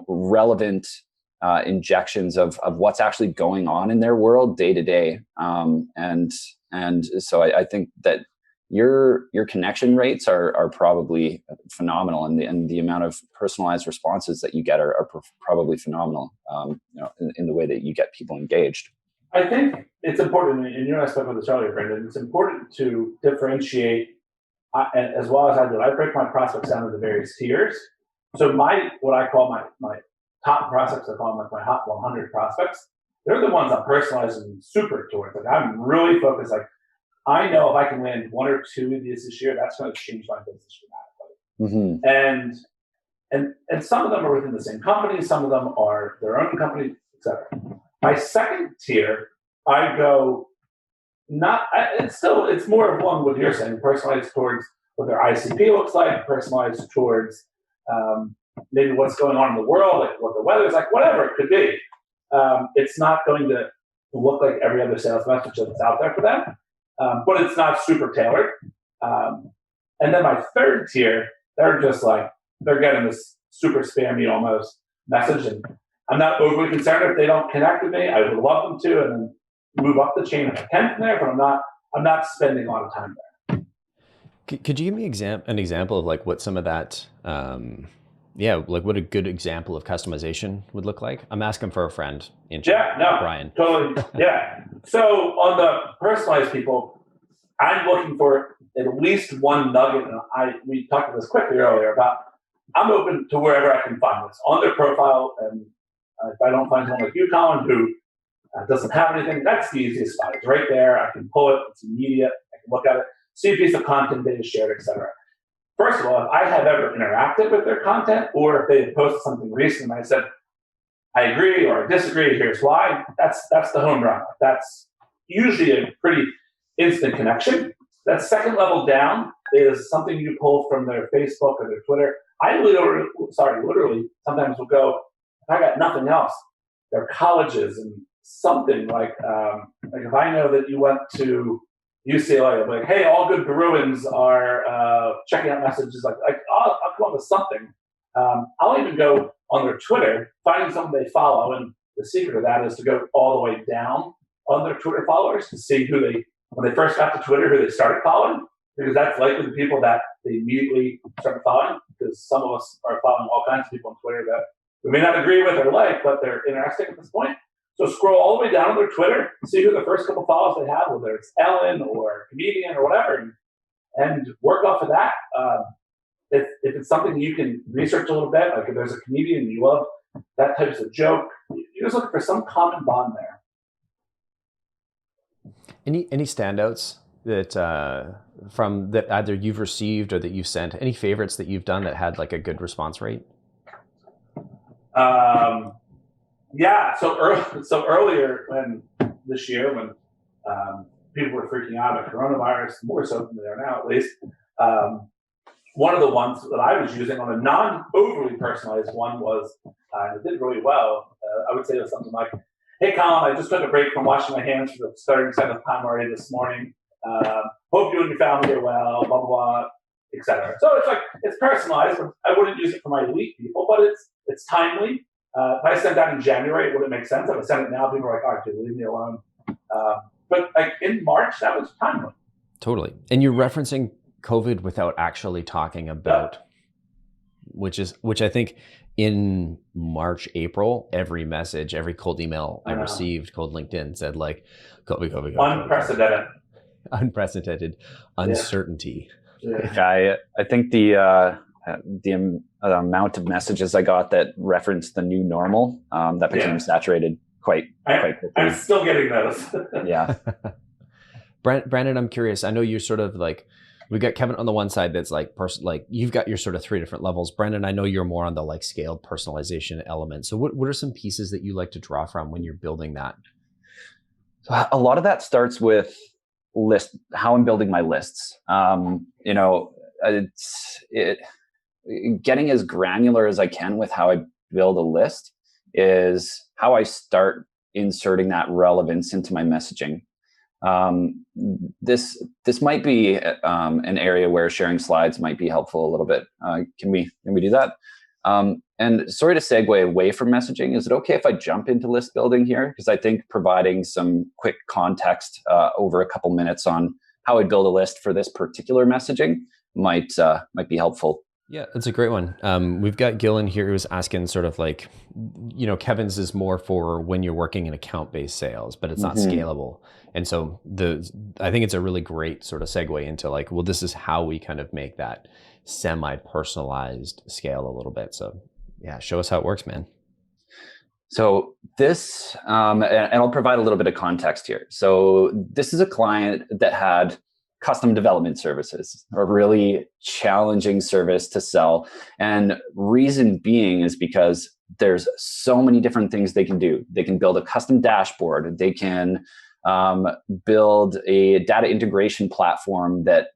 relevant injections of what's actually going on in their world day to day. And so I think that your connection rates are probably phenomenal, and the amount of personalized responses that you get are probably phenomenal, in the way that you get people engaged. I think it's important, and you and I spoke about this earlier, Brendan, it's important to differentiate, as well as I do. I break my prospects down into various tiers. So what I call my top prospects, I call them like my hot 100 prospects. They're the ones I'm personalizing super towards. Like I'm really focused. Like I know if I can land one or two of these this year, that's going to change my business dramatically. Mm-hmm. And some of them are within the same company. Some of them are their own company, etc. My second tier, I go it's more of one what you're saying, personalized towards what their ICP looks like, personalized towards maybe what's going on in the world, like what the weather's like, whatever it could be. It's not going to look like every other sales message that's out there for them, but it's not super tailored. And then my third tier, they're just like, they're getting this super spammy almost message, and I'm not overly concerned if they don't connect with me. I would love them to, and then move up the chain if I can from there, but I'm not spending a lot of time there. Could you give me an example of like what some of that, like what a good example of customization would look like? I'm asking for a friend in chat. Brian. Totally. Yeah. So on the personalized people, I'm looking for at least one nugget. And we talked about this quickly earlier about I'm open to wherever I can find this on their profile. And if I don't find someone like you, Colin, who doesn't have anything, that's the easiest spot. It's right there. I can pull it. It's immediate. I can look at it, see a piece of content they just shared, etc. First of all, if I have ever interacted with their content, or if they have posted something recent and I said, I agree or I disagree, here's why, that's the home run. That's usually a pretty instant connection. That second level down is something you pull from their Facebook or their Twitter. I literally sometimes will go, if I got nothing else, their colleges and something like if I know that you went to UCLA, I'm like, hey, all good Bruins are checking out messages. Like I'll come up with something. I'll even go on their Twitter, finding someone they follow, and the secret of that is to go all the way down on their Twitter followers to see when they first got to Twitter, who they started following, because that's likely the people that they immediately started following, because some of us are following all kinds of people on Twitter that we may not agree with or like, but they're interesting at this point. So scroll all the way down on their Twitter, see who the first couple follows they have, whether it's Ellen or a comedian or whatever, and work off of that. If it's something you can research a little bit, like if there's a comedian you love, that type of joke, you're just looking for some common bond there. Any standouts that from that either you've received or that you've sent? Any favorites that you've done that had like a good response rate? Yeah. So earlier this year when people were freaking out about coronavirus, more so than they are now, at least. One of the ones that I was using on a non-overly personalized one was, it did really well. I would say it was something like, "Hey, Colin, I just took a break from washing my hands for the 37th time already this morning. Hope you and your family are well, blah, blah, blah," etc. So it's personalized. I wouldn't use it for my elite people, but it's timely. If I sent that in January, it wouldn't make sense. If I sent it now, people are like, "All right, dude, leave me alone." But like in March, that was timely. Totally. And you're referencing COVID without actually talking about, which I think in March, April, every message, every cold email I received, cold LinkedIn said like, COVID. Unprecedented. Unprecedented uncertainty. Yeah, I think the amount of messages I got that referenced the new normal, that became saturated quite quickly. I'm still getting those. Yeah. Brandon, I'm curious. I know you're sort of like, we've got Kevin on the one side that's like you've got your sort of 3 different levels. Brandon, I know you're more on the like scaled personalization element. So what are some pieces that you like to draw from when you're building that? So a lot of that starts with how I'm building my lists. Getting as granular as I can with how I build a list is how I start inserting that relevance into my messaging. This might be an area where sharing slides might be helpful a little bit. Can we do that? And sorry to segue away from messaging. Is it okay if I jump into list building here? Because I think providing some quick context over a couple minutes on how I build a list for this particular messaging might be helpful. Yeah, that's a great one. We've got Gillen here who's asking sort of like, Kevin's is more for when you're working in account-based sales, but it's not scalable. And so I think it's a really great sort of segue into like, well, this is how we kind of make that semi-personalized scale a little bit. So yeah, show us how it works, man. So this, and I'll provide a little bit of context here. So this is a client that had custom development services, a really challenging service to sell. And reason being is because there's so many different things they can do. They can build a custom dashboard. They can build a data integration platform that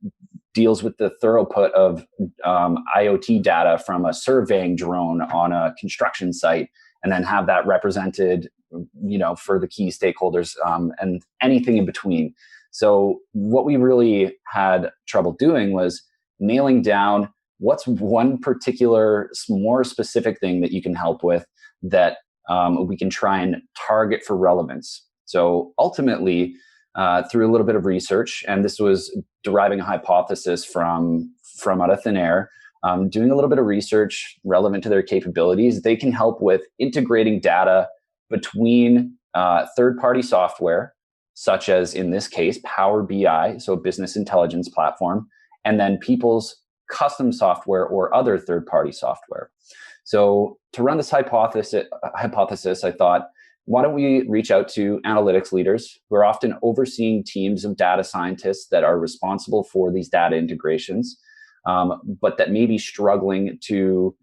deals with the throughput of IoT data from a surveying drone on a construction site, and then have that represented, for the key stakeholders and anything in between. So what we really had trouble doing was nailing down what's one particular more specific thing that you can help with that we can try and target for relevance. So ultimately, through a little bit of research, and this was deriving a hypothesis from out of thin air, doing a little bit of research relevant to their capabilities, they can help with integrating data between third-party software, such as in this case, Power BI, so a business intelligence platform, and then people's custom software or other third-party software. So to run this hypothesis, I thought, why don't we reach out to analytics leaders who are often overseeing teams of data scientists that are responsible for these data integrations, but that may be struggling to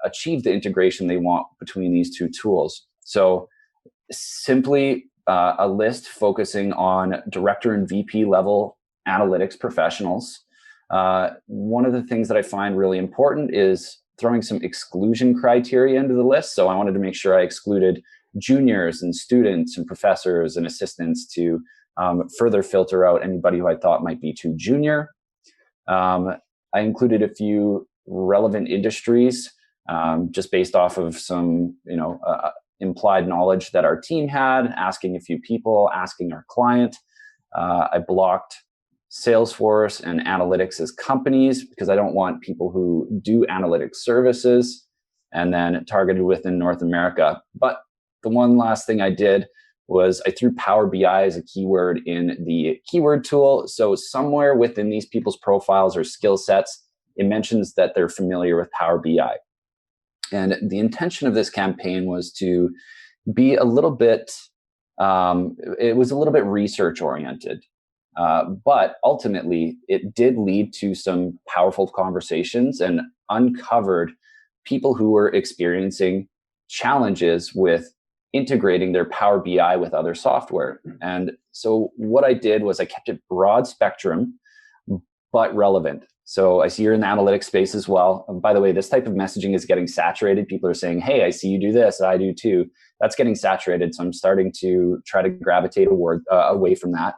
achieve the integration they want between these two tools. So simply a list focusing on director and VP level analytics professionals. One of the things that I find really important is throwing some exclusion criteria into the list. So I wanted to make sure I excluded juniors and students and professors and assistants to further filter out anybody who I thought might be too junior. I included a few relevant industries just based off of some, implied knowledge that our team had, asking a few people, asking our client. I blocked Salesforce and analytics as companies because I don't want people who do analytics services, and then targeted within North America. But the one last thing I did was I threw Power BI as a keyword in the keyword tool. So somewhere within these people's profiles or skill sets, it mentions that they're familiar with Power BI. And the intention of this campaign was to be a little bit, it was a little bit research oriented. But ultimately, it did lead to some powerful conversations and uncovered people who were experiencing challenges with integrating their Power BI with other software. And so what I did was I kept it broad spectrum, but relevant. So I see you're in the analytics space as well. And by the way, this type of messaging is getting saturated. People are saying, hey, I see you do this. I do too. That's getting saturated. So I'm starting to try to gravitate away from that.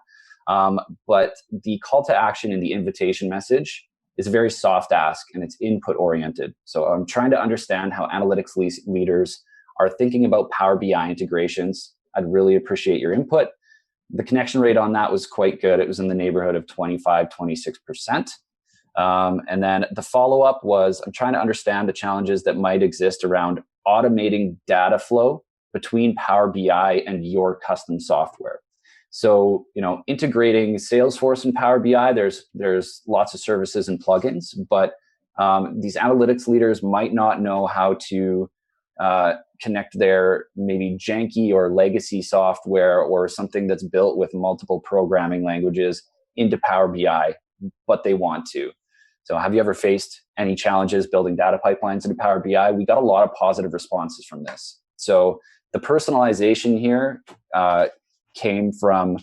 But the call to action in the invitation message is a very soft ask, and it's input oriented. So I'm trying to understand how analytics leaders are thinking about Power BI integrations. I'd really appreciate your input. The connection rate on that was quite good. It was in the neighborhood of 25, 26%. And then the follow-up was, I'm trying to understand the challenges that might exist around automating data flow between Power BI and your custom software. So, integrating Salesforce and Power BI, there's lots of services and plugins, but these analytics leaders might not know how to connect their maybe janky or legacy software or something that's built with multiple programming languages into Power BI, but they want to. So have you ever faced any challenges building data pipelines into Power BI? We got a lot of positive responses from this. So the personalization here came from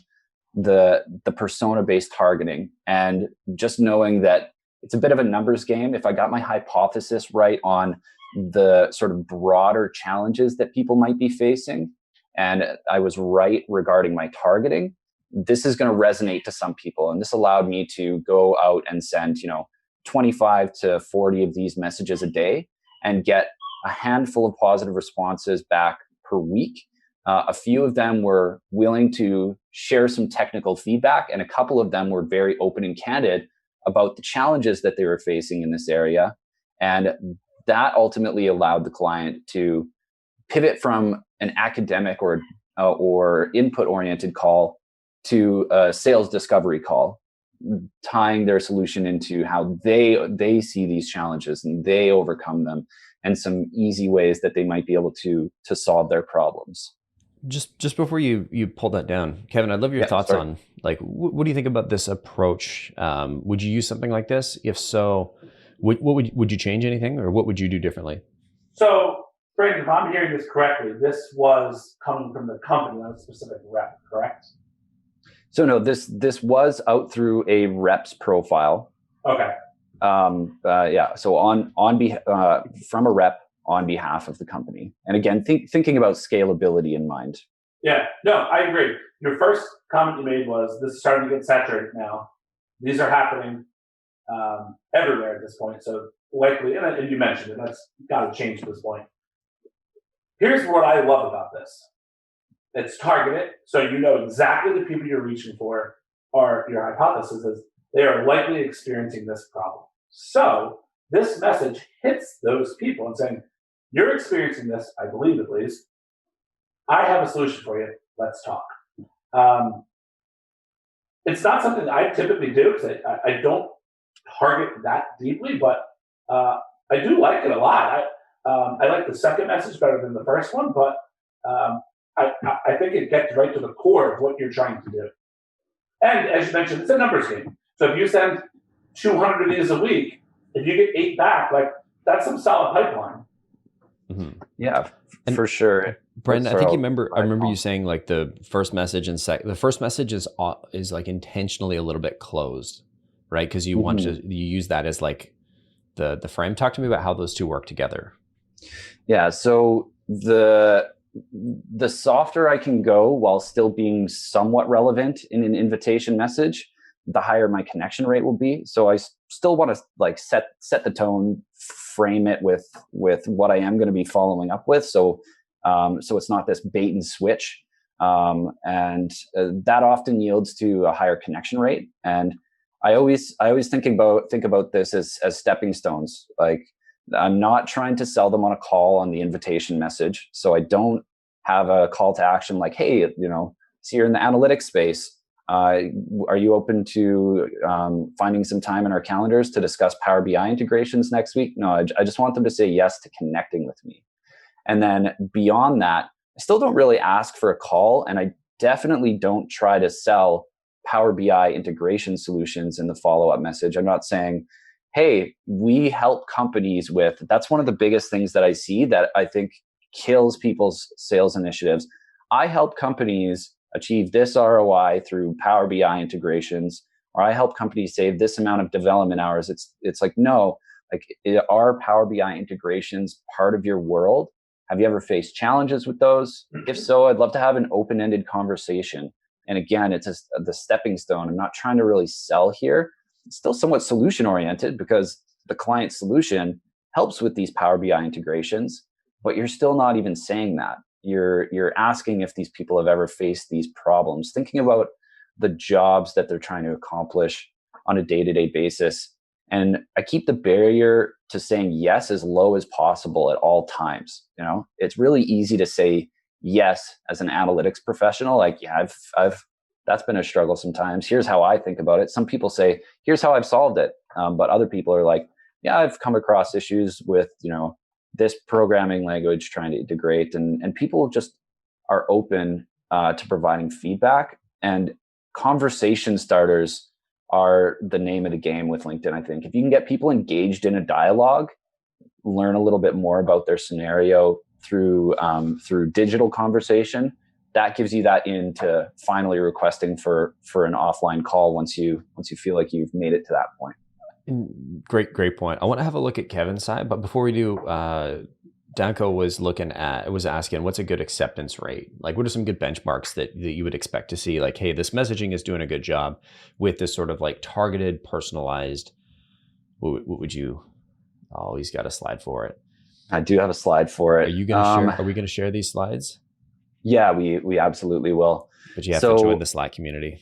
the persona-based targeting, and just knowing that it's a bit of a numbers game. If I got my hypothesis right on the sort of broader challenges that people might be facing, and I was right regarding my targeting, this is going to resonate to some people. And this allowed me to go out and send, 25 to 40 of these messages a day and get a handful of positive responses back per week. A few of them were willing to share some technical feedback, and a couple of them were very open and candid about the challenges that they were facing in this area. And that ultimately allowed the client to pivot from an academic or input-oriented call to a sales discovery call, tying their solution into how they see these challenges and they overcome them, and some easy ways that they might be able to solve their problems. Just before you pull that down, Kevin, I'd love your thoughts on, like, what do you think about this approach? Would you use something like this? If so, would you change anything, or what would you do differently? So, Brandon, if I'm hearing this correctly, this was coming from the company, not a specific rep, correct? So no, this was out through a rep's profile. Okay. So from a rep on behalf of the company, and again, thinking about scalability in mind. Yeah, no, I agree. Your first comment you made was, this is starting to get saturated now. These are happening everywhere at this point. So likely, and you mentioned it, that's got to change at this point. Here's what I love about this. It's targeted, so you know exactly the people you're reaching for, or your hypothesis is they are likely experiencing this problem. So this message hits those people and saying, you're experiencing this, I believe at least. I have a solution for you. Let's talk. It's not something that I typically do because I don't target that deeply, but I do like it a lot. I like the second message better than the first one, but I think it gets right to the core of what you're trying to do. And as you mentioned, it's a numbers game. So if you send 200 of these a week, if you get 8 back, like, that's some solid pipeline. Mm-hmm. Yeah, for sure. Brendan, I think I remember you saying, like, the first message and the first message is like intentionally a little bit closed, right? Because you want you use that as like the frame. Talk to me about how those two work together. Yeah, so the softer I can go while still being somewhat relevant in an invitation message, the higher my connection rate will be. So I still want to, like, set the tone, frame it with what I am going to be following up with. So it's not this bait and switch. And that often yields to a higher connection rate. And I always think about this as stepping stones. Like, I'm not trying to sell them on a call on the invitation message. So I don't have a call to action like, hey, see, you're in the analytics space. Are you open to finding some time in our calendars to discuss Power BI integrations next week? No, I just want them to say yes to connecting with me. And then beyond that, I still don't really ask for a call, and I definitely don't try to sell Power BI integration solutions in the follow-up message. I'm not saying, hey, we help companies with, that's one of the biggest things that I see that I think kills people's sales initiatives. I help companies achieve this ROI through Power BI integrations, or I help companies save this amount of development hours. It's like, no, like, are Power BI integrations part of your world? Have you ever faced challenges with those? If so, I'd love to have an open-ended conversation. And again, it's just the stepping stone. I'm not trying to really sell here. It's still somewhat solution oriented because the client solution helps with these Power BI integrations, but you're still not even saying that. You're asking if these people have ever faced these problems, thinking about the jobs that they're trying to accomplish on a day-to-day basis. And I keep the barrier to saying yes as low as possible at all times. It's really easy to say yes as an analytics professional. Like, yeah, I've that's been a struggle sometimes. Here's how I think about it. Some people say, here's how I've solved it. But other people are like, yeah, I've come across issues with, this programming language trying to integrate, and people just are open to providing feedback. And conversation starters are the name of the game with LinkedIn. I think if you can get people engaged in a dialogue, learn a little bit more about their scenario through digital conversation, that gives you that into finally requesting for an offline call once you feel like you've made it to that point. Great point. I want to have a look at Kevin's side, but before we do, Danko was asking, what's a good acceptance rate? Like, what are some good benchmarks that you would expect to see? Like, hey, this messaging is doing a good job with this sort of like targeted, personalized. What would you? Oh, he's got a slide for it. I do have a slide for it. Are you going to share? Are we going to share these slides? Yeah, we absolutely will. But you have to join the Slack community.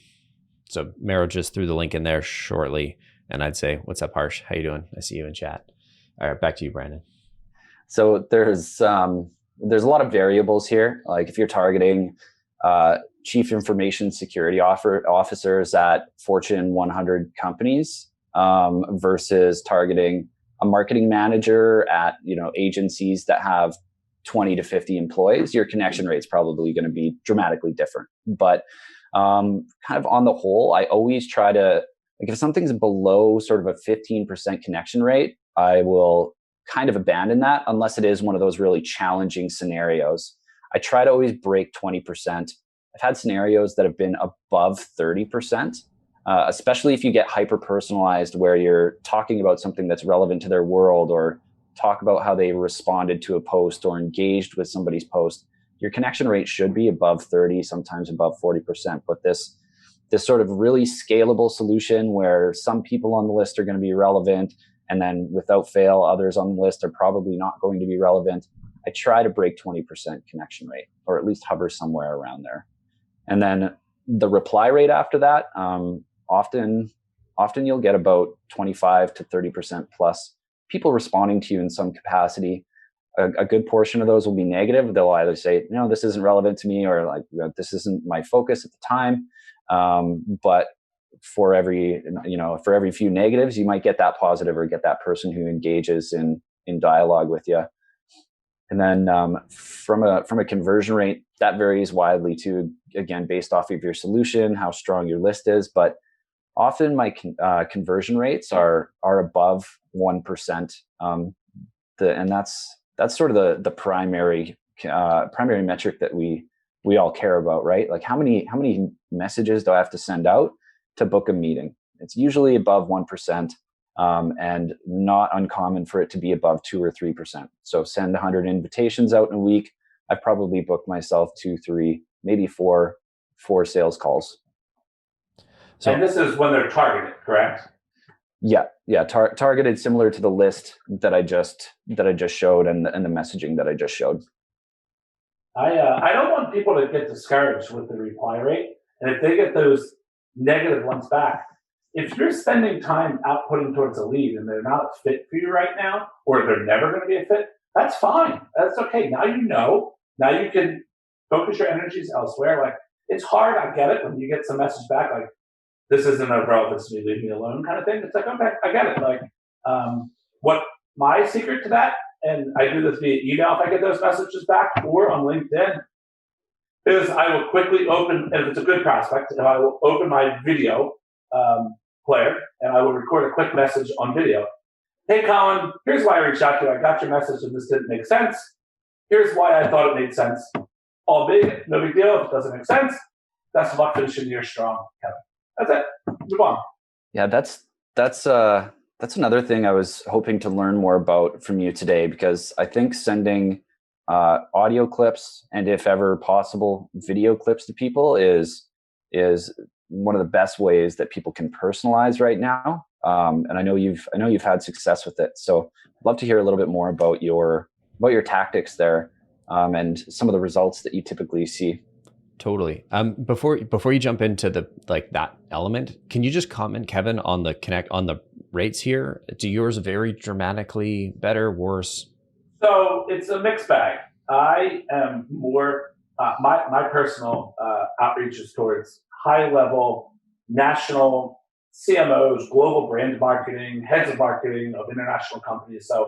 So Mero just threw the link in there shortly. And I'd say, what's up, Harsh? How you doing? I see you in chat. All right, back to you, Brandon. So there's a lot of variables here. Like if you're targeting chief information security officers at Fortune 100 companies versus targeting a marketing manager at agencies that have 20 to 50 employees, your connection rate's probably going to be dramatically different. But kind of on the whole, I always try to, like, if something's below sort of a 15% connection rate, I will kind of abandon that unless it is one of those really challenging scenarios. I try to always break 20%. I've had scenarios that have been above 30%, especially if you get hyper-personalized where you're talking about something that's relevant to their world, or talk about how they responded to a post or engaged with somebody's post. Your connection rate should be above 30, sometimes above 40%. But this sort of really scalable solution where some people on the list are going to be relevant, and then without fail, others on the list are probably not going to be relevant. I try to break 20% connection rate, or at least hover somewhere around there. And then the reply rate after that, often you'll get about 25 to 30% plus people responding to you in some capacity. A good portion of those will be negative. They'll either say, no, this isn't relevant to me, or like, this isn't my focus at the time. But for every few negatives, you might get that positive or get that person who engages in dialogue with you. And then from a conversion rate, that varies widely too, again, based off of your solution, how strong your list is. But often my conversion rates are above 1%. And that's sort of the primary metric that we all care about, right? Like how many messages do I have to send out to book a meeting? It's usually above 1%, and not uncommon for it to be above 2 or 3%. So send 100 invitations out in a week. I've probably booked myself 2, 3, maybe 4 sales calls. So, and this is when they're targeted, correct? Yeah. Targeted, similar to the list that I just showed and the messaging that I just showed. I don't want people to get discouraged with the reply rate, and if they get those negative ones back, if you're spending time outputting towards a lead and they're not a fit for you right now, or they're never going to be a fit, that's fine. That's okay. Now you know. Now you can focus your energies elsewhere. Like, it's hard. I get it when you get some message back like, this isn't of relevance to me, leave me alone kind of thing. It's like, okay, I get it. Like, what my secret to that, and I do this via email if I get those messages back, or on LinkedIn, is I will quickly open, and if it's a good prospect, I will open my video player and I will record a quick message on video. Hey, Colin, here's why I reached out to you. I got your message and this didn't make sense. Here's why I thought it made sense. All big, no big deal. If it doesn't make sense, best of luck finishing the year strong, Kevin. That's it. Move on. Yeah, that's another thing I was hoping to learn more about from you today, because I think sending audio clips, and if ever possible, video clips to people is one of the best ways that people can personalize right now. And I know you've had success with it. So I'd love to hear a little bit more about your tactics there, and some of the results that you typically see. Totally. Before you jump into that element, can you just comment, Kevin, on the rates here? Do yours vary dramatically, better, worse? So it's a mixed bag. I am more my personal outreach is towards high level national CMOs, global brand marketing, heads of marketing of international companies. So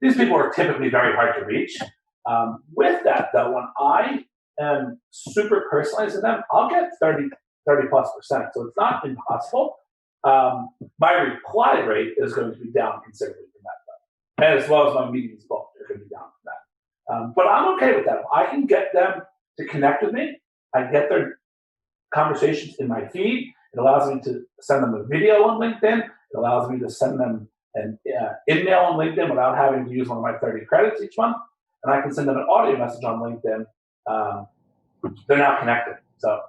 these people are typically very hard to reach. With that, though, when I am super personalizing them, I'll get 30+%. So it's not impossible. My reply rate is going to be down considerably from that, though. And as well as my meetings booked are going to be down from that. But I'm okay with that. If I can get them to connect with me, I get their conversations in my feed. It allows me to send them a video on LinkedIn. It allows me to send them an email on LinkedIn without having to use one of my 30 credits each month. And I can send them an audio message on LinkedIn. They're now connected. So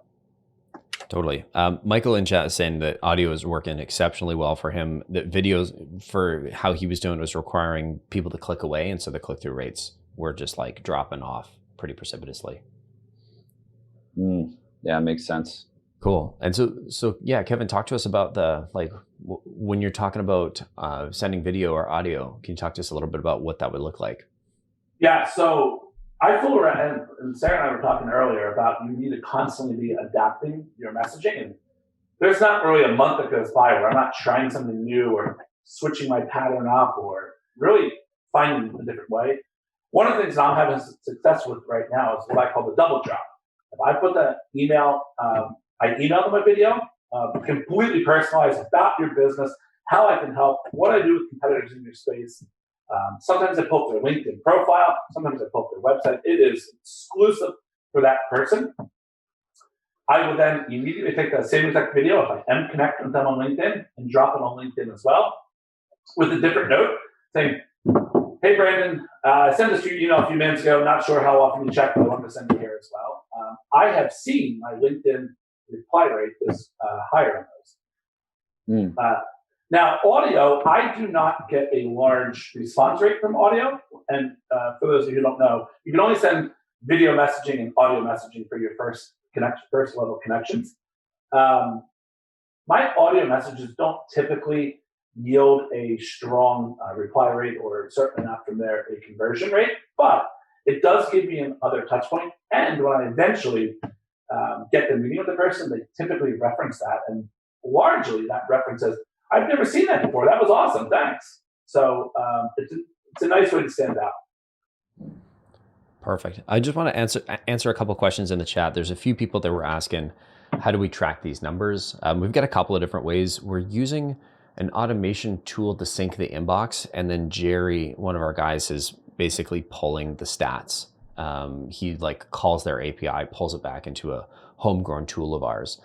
totally. Michael in chat is saying that audio is working exceptionally well for him. That videos, for how he was doing, was requiring people to click away, and so the click-through rates were just like dropping off pretty precipitously. Yeah, makes sense. Cool. And so yeah, Kevin, talk to us about when you're talking about sending video or audio. Can you talk to us a little bit about what that would look like? Yeah, so I fool around, and Sarah and I were talking earlier about you need to constantly be adapting your messaging. And there's not really a month that goes by where I'm not trying something new or switching my pattern up or really finding a different way. One of the things that I'm having success with right now is what I call the double drop. If I put the email, I email them a video, completely personalized about your business, how I can help, what I do with competitors in your space. Sometimes I post their LinkedIn profile. Sometimes I post their website. It is exclusive for that person. I will then immediately take that same exact video, if I am connected with them on LinkedIn, and drop it on LinkedIn as well, with a different note saying, "Hey, Brandon, I sent this to your email a few minutes ago. Not sure how often you check, but I wanted to send it here as well. I have seen my LinkedIn reply rate is higher on those." Now, audio, I do not get a large response rate from audio. And for those of you who don't know, you can only send video messaging and audio messaging for your first level connections. My audio messages don't typically yield a strong reply rate, or certainly not from there a conversion rate, but it does give me another touch point. And when I eventually get the meeting with the person, they typically reference that. And largely that reference says, "I've never seen that before. That was awesome. Thanks." So it's a nice way to stand out. Perfect. I just want to answer a couple questions in the chat. There's a few people that were asking, how do we track these numbers? We've got a couple of different ways. We're using an automation tool to sync the inbox, and then Jerry, one of our guys, is basically pulling the stats. He calls their API, pulls it back into a homegrown tool of ours.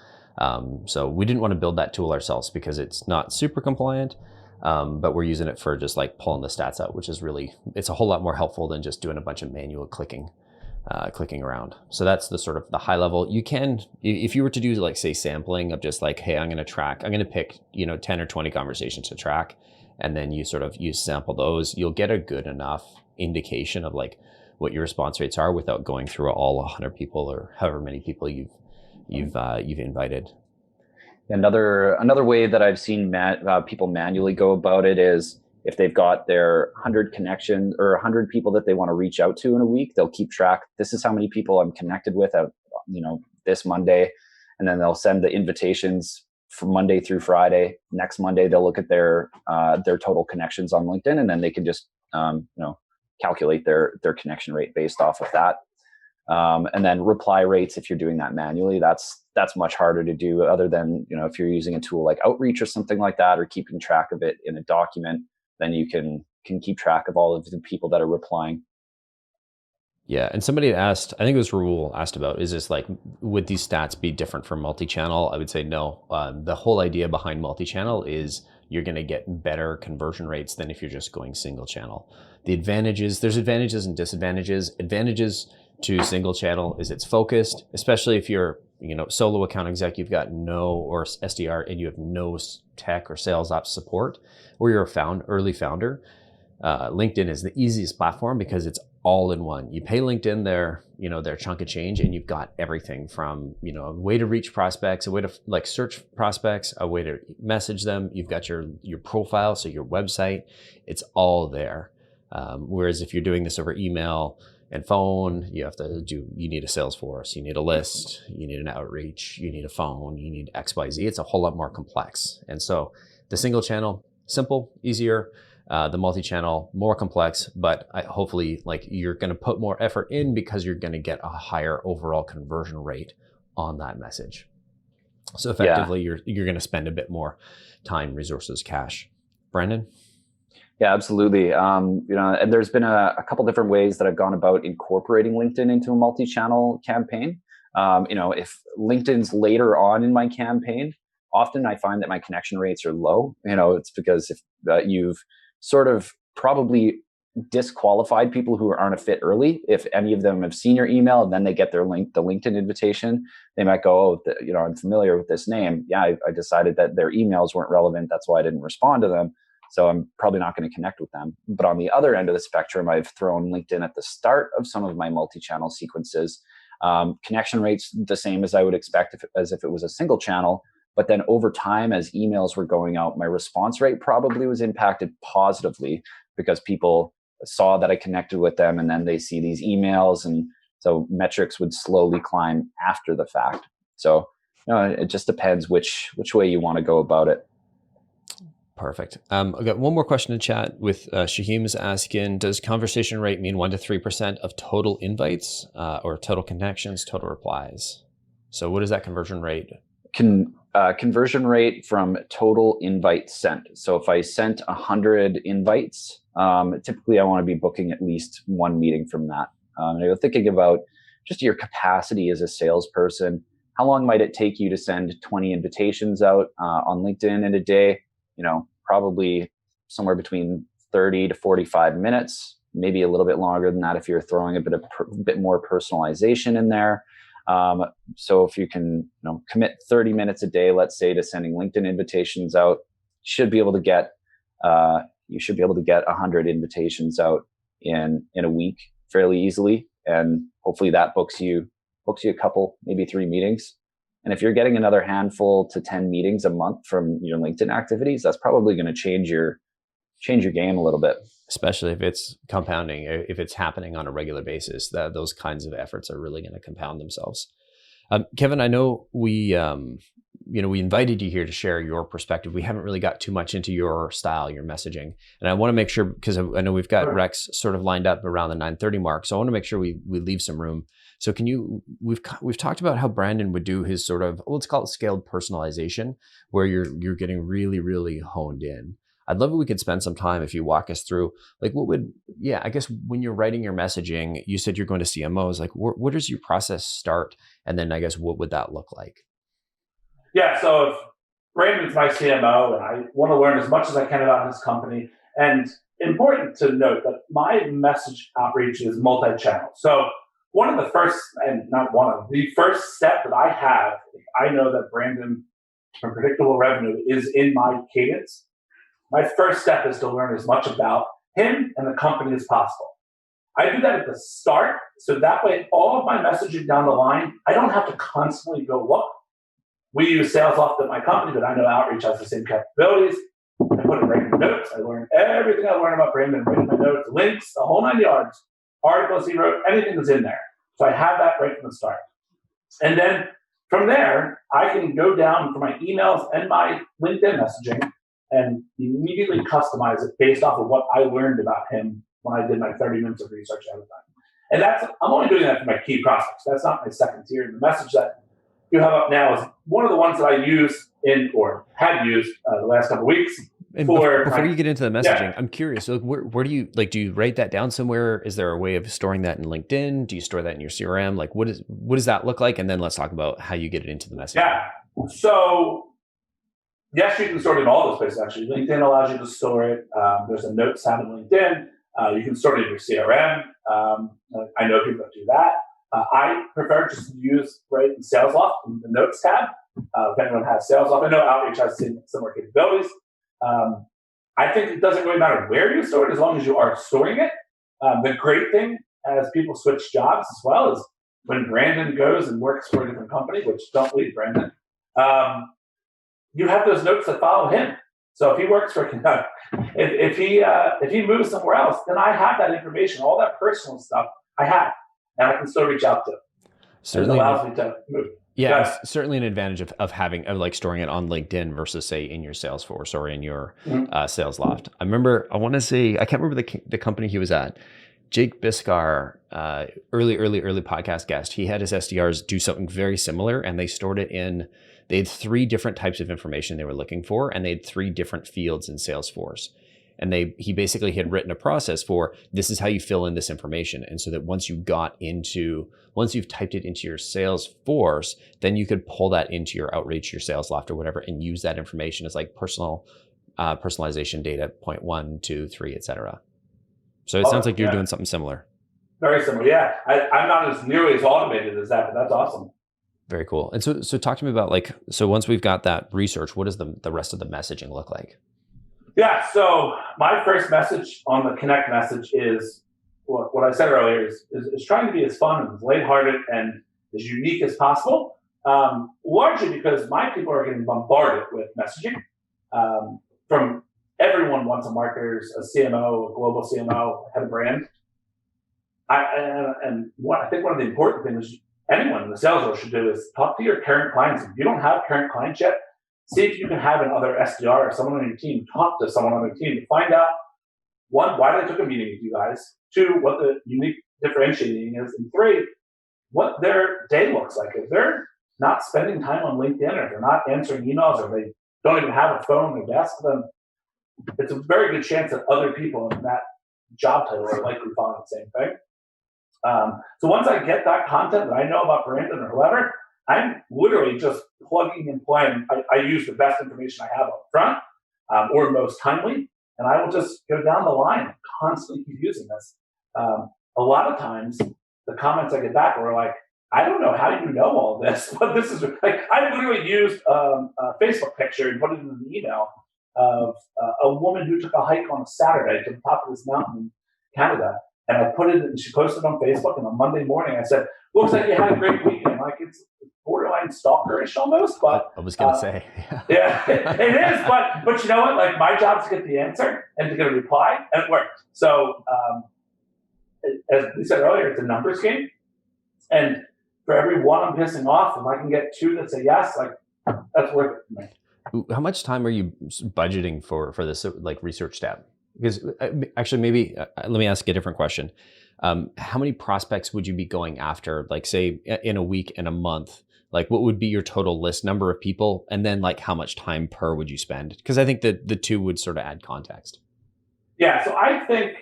So we didn't want to build that tool ourselves because it's not super compliant, but we're using it for just pulling the stats out, which is it's a whole lot more helpful than just doing a bunch of manual clicking around. So that's the sort of the high level. You can, if you were to do say sampling of just hey, I'm going to pick 10 or 20 conversations to track, and then you sample those, you'll get a good enough indication of what your response rates are without going through all 100 people or however many people you've invited. Another way that I've seen people manually go about it is, if they've got their 100 connections or 100 people that they want to reach out to in a week, they'll keep track. This is how many people I'm connected with this Monday, and then they'll send the invitations from Monday through Friday. Next Monday, they'll look at their total connections on LinkedIn, and then they can just calculate their connection rate based off of that. And then reply rates, if you're doing that manually, that's much harder to do, other than, if you're using a tool like Outreach or something like that, or keeping track of it in a document, then you can keep track of all of the people that are replying. Yeah, and somebody had asked, I think it was Raul asked about, is this like, would these stats be different from multi-channel? I would say no. The whole idea behind multi-channel is you're going to get better conversion rates than if you're just going single channel. The advantages, there's advantages and disadvantages. Advantages to single channel is it's focused, especially if you're, solo account exec, you've got or SDR, and you have no tech or sales ops support, or you're a early founder. LinkedIn is the easiest platform because it's all in one. You pay LinkedIn their chunk of change, and you've got everything from, a way to reach prospects, a way to search prospects, a way to message them. You've got your profile, so your website, it's all there. Whereas if you're doing this over email and phone, you need a Salesforce, you need a list, you need an outreach, you need a phone, you need XYZ. It's a whole lot more complex. And so the single channel, simple, easier. The multi-channel, more complex, but hopefully you're going to put more effort in because you're going to get a higher overall conversion rate on that message. So effectively, you're going to spend a bit more time, resources, cash. Brandon? Yeah, absolutely. And there's been a couple different ways that I've gone about incorporating LinkedIn into a multi-channel campaign. If LinkedIn's later on in my campaign, often I find that my connection rates are low. It's because if you've sort of probably disqualified people who aren't a fit early. If any of them have seen your email and then they get the LinkedIn invitation, they might go, I'm familiar with this name. Yeah, I decided that their emails weren't relevant. That's why I didn't respond to them. So I'm probably not going to connect with them. But on the other end of the spectrum, I've thrown LinkedIn at the start of some of my multi-channel sequences. Connection rates the same as I would expect as if it was a single channel. But then over time, as emails were going out, my response rate probably was impacted positively because people saw that I connected with them, and then they see these emails. And so metrics would slowly climb after the fact. So it just depends which way you want to go about it. Perfect. I've got one more question in chat with Shaheem's asking, does conversation rate mean 1 to 3% of total invites or total connections, total replies? So what is that conversion rate? Conversion rate from total invites sent. So if I sent 100 invites, typically I want to be booking at least one meeting from that. You're thinking about just your capacity as a salesperson. How long might it take you to send 20 invitations out on LinkedIn in a day? Probably somewhere between 30 to 45 minutes, maybe a little bit longer than that if you're throwing a bit more personalization in there. So if you can, commit 30 minutes a day, let's say, to sending LinkedIn invitations out, you should be able to get 100 invitations out in a week fairly easily, and hopefully that books you a couple, maybe 3 meetings. And if you're getting another handful to 10 meetings a month from your LinkedIn activities, that's probably going to change your game a little bit. Especially if it's compounding, if it's happening on a regular basis, those kinds of efforts are really going to compound themselves. Kevin, I know we invited you here to share your perspective. We haven't really got too much into your style, your messaging. And I want to make sure, because I know we've got Rex sort of lined up around the 9:30 mark. So I want to make sure we leave some room. So we've talked about how Brandon would do his sort of, let's call it scaled personalization, where you're getting really, really honed in. I'd love if we could spend some time if you walk us through, I guess when you're writing your messaging, you said you're going to CMOs, where does your process start? And then I guess what would that look like? Yeah, so if Brandon's my CMO and I want to learn as much as I can about his company, and important to note that my message outreach is multi-channel. So the first step that I have, if I know that Brandon from Predictable Revenue is in my cadence, my first step is to learn as much about him and the company as possible. I do that at the start, so that way all of my messaging down the line, I don't have to constantly go look. We use SalesLoft at my company, but I know Outreach has the same capabilities. I put it right in the notes. I learn everything I learned about Brandon, right in my notes, links, the whole 9 yards, articles he wrote, anything that's in there. So I have that right from the start. And then from there, I can go down for my emails and my LinkedIn messaging and immediately customize it based off of what I learned about him when I did my 30 minutes of research ahead of time. And I'm only doing that for my key prospects. That's not my second tier. The message that you have up now is one of the ones that I use had used the last couple of weeks. And before you get into the messaging, I'm curious. So where do you do you write that down somewhere? Is there a way of storing that in LinkedIn? Do you store that in your CRM? Like what does that look like? And then let's talk about how you get it into the messaging. Yeah. So yes, you can store it in all those places. Actually, LinkedIn allows you to store it. There's a notes tab in LinkedIn. You can store it in your CRM. I know people that do that. I prefer just to use in SalesLoft in the notes tab. If anyone has SalesLoft, I know Outreach has similar capabilities. I think it doesn't really matter where you store it as long as you are storing it. The great thing as people switch jobs as well is when Brandon goes and works for a different company, which don't leave Brandon, you have those notes that follow him. So if he works for, if he moves somewhere else, then I have that information, all that personal stuff I have, and I can still reach out to him. Certainly, it allows me to move. Yeah, it's certainly an advantage of having storing it on LinkedIn versus say in your Salesforce or in your SalesLoft. I want to say I can't remember the company he was at. Jake Biscar, early podcast guest. He had his SDRs do something very similar, and they stored it in. They had 3 different types of information they were looking for, and they had 3 different fields in Salesforce. And he basically had written a process for this is how you fill in this information. And so that once you've typed it into your Salesforce, then you could pull that into your Outreach, your SalesLoft or whatever, and use that information as like personalization data, point 1, 2, 3, et cetera. So it sounds like you're doing something similar. Very similar. Yeah. I'm not as nearly as automated as that, but that's awesome. Very cool. And so talk to me about so once we've got that research, what does the rest of the messaging look like? Yeah, so my first message on the Connect message is what I said earlier is trying to be as fun and as lighthearted and as unique as possible, largely because my people are getting bombarded with messaging from everyone wants a marketer, a CMO, a global CMO, head of brand. I think one of the important things anyone in the sales role should do is talk to your current clients. If you don't have current clients yet, see if you can have another SDR or someone on your team talk to someone on your team to find out, 1, why they took a meeting with you guys, 2, what the unique differentiating is, and 3, what their day looks like. If they're not spending time on LinkedIn or they're not answering emails or they don't even have a phone on their desk, then it's a very good chance that other people in that job title are likely following the same thing. So once I get that content that I know about Brandon or whoever, I'm literally just plugging and playing. I use the best information I have up front or most timely, and I will just go down the line and constantly keep using this. A lot of times, the comments I get back are like, I don't know how you know all this, but this is like, I literally used a Facebook picture and put it in an email of a woman who took a hike on a Saturday to the top of this mountain in Canada. And I put it, and she posted on Facebook, and on Monday morning I said, looks like you had a great weekend. Like, it's borderline stalkerish almost, but I was going to say. Yeah, it is, but you know what? Like, my job is to get the answer and to get a reply, and it worked. So, as we said earlier, it's a numbers game. And for every 1 I'm pissing off, if I can get 2 that say yes, like, that's worth it for me. How much time are you budgeting for this research tab? Because actually, maybe let me ask a different question. How many prospects would you be going after, like say in a week and a month? Like what would be your total list number of people? And then like how much time per would you spend? Because I think that the 2 would sort of add context. Yeah, so I think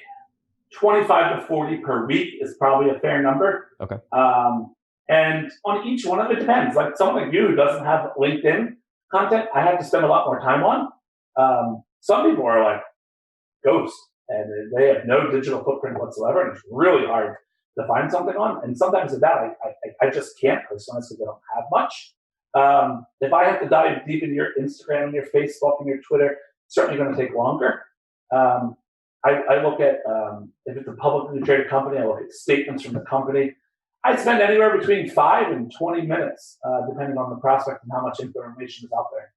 25 to 40 per week is probably a fair number. Okay. And on each one of it depends. Like someone like you who doesn't have LinkedIn content, I have to spend a lot more time on. Some people are like ghosts and they have no digital footprint whatsoever, and it's really hard to find something on. And sometimes with that, I just can't post on because I don't have much. If I have to dive deep into your Instagram and your Facebook and your Twitter, it's certainly going to take longer. I look at, if it's a publicly traded company, I look at statements from the company. I spend anywhere between 5 and 20 minutes, depending on the prospect and how much information is out there.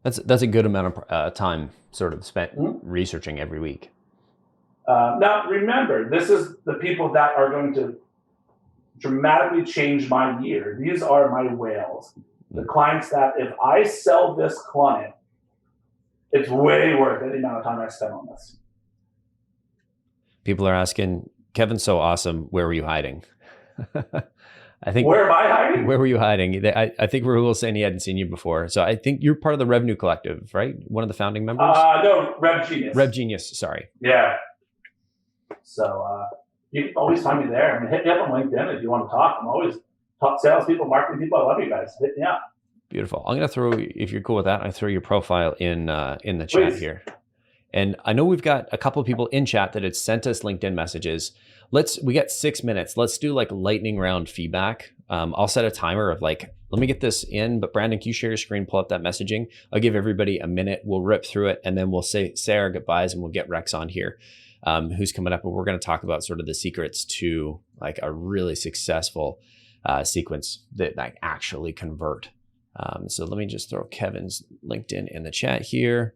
That's a good amount of time sort of spent researching every week. Now, remember, this is the people that are going to dramatically change my year. These are my whales. The clients that if I sell this client, it's way worth it, the amount of time I spend on this. People are asking, Kevin's so awesome, where were you hiding? I think. Where am I hiding? Where were you hiding? I think Rahul was saying he hadn't seen you before. So I think you're part of the Revenue Collective, right? One of the founding members? No, Rev Genius. Rev Genius, sorry. Yeah. So you can always find me there. I mean, hit me up on LinkedIn if you want to talk. I'm always top salespeople, marketing people. I love you guys. Hit me up. Beautiful. I'm going to throw, if you're cool with that, I throw your profile in the chat Please. here. And I know we've got a couple of people in chat that had sent us LinkedIn messages. We got 6 minutes. Let's do like lightning round feedback. I'll set a timer of like, let me get this in, but Brandon, can you share your screen, pull up that messaging? I'll give everybody a minute. We'll rip through it and then we'll say our goodbyes and we'll get Rex on here, who's coming up. And we're going to talk about sort of the secrets to like a really successful sequence that like actually convert. So let me just throw Kevin's LinkedIn in the chat here.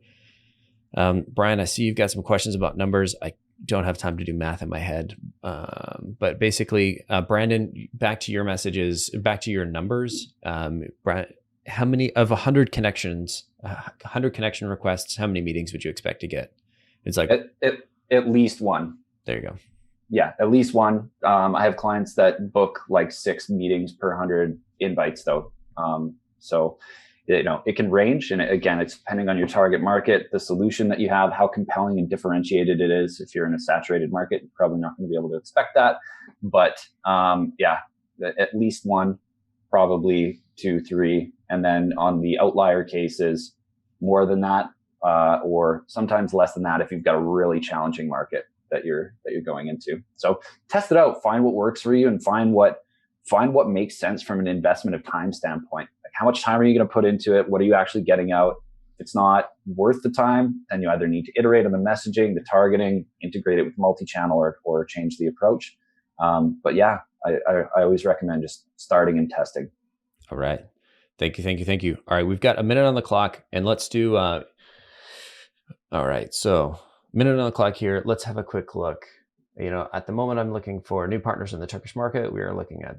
Brian, I see you've got some questions about numbers. I don't have time to do math in my head. But basically, Brandon, back to your messages, back to your numbers. Brian, how many of 100 connections, 100 connection requests, how many meetings would you expect to get? It's like at least one. There you go. Yeah, at least one. I have clients that book like 6 meetings per 100 invites though. So, it can range. And again, it's depending on your target market, the solution that you have, how compelling and differentiated it is. If you're in a saturated market, you're probably not going to be able to expect that. But yeah, at least one, probably 2, 3. And then on the outlier cases, more than that, or sometimes less than that if you've got a really challenging market that you're going into. So test it out, find what works for you and find what makes sense from an investment of time standpoint. Like how much time are you going to put into it? What are you actually getting out? If it's not worth the time, then you either need to iterate on the messaging, the targeting, integrate it with multi-channel or change the approach. But yeah, I always recommend just starting and testing. All right. Thank you. All right. We've got a minute on the clock and let's do, all right. So minute on the clock here. Let's have a quick look. At the moment, I'm looking for new partners in the Turkish market. We are looking at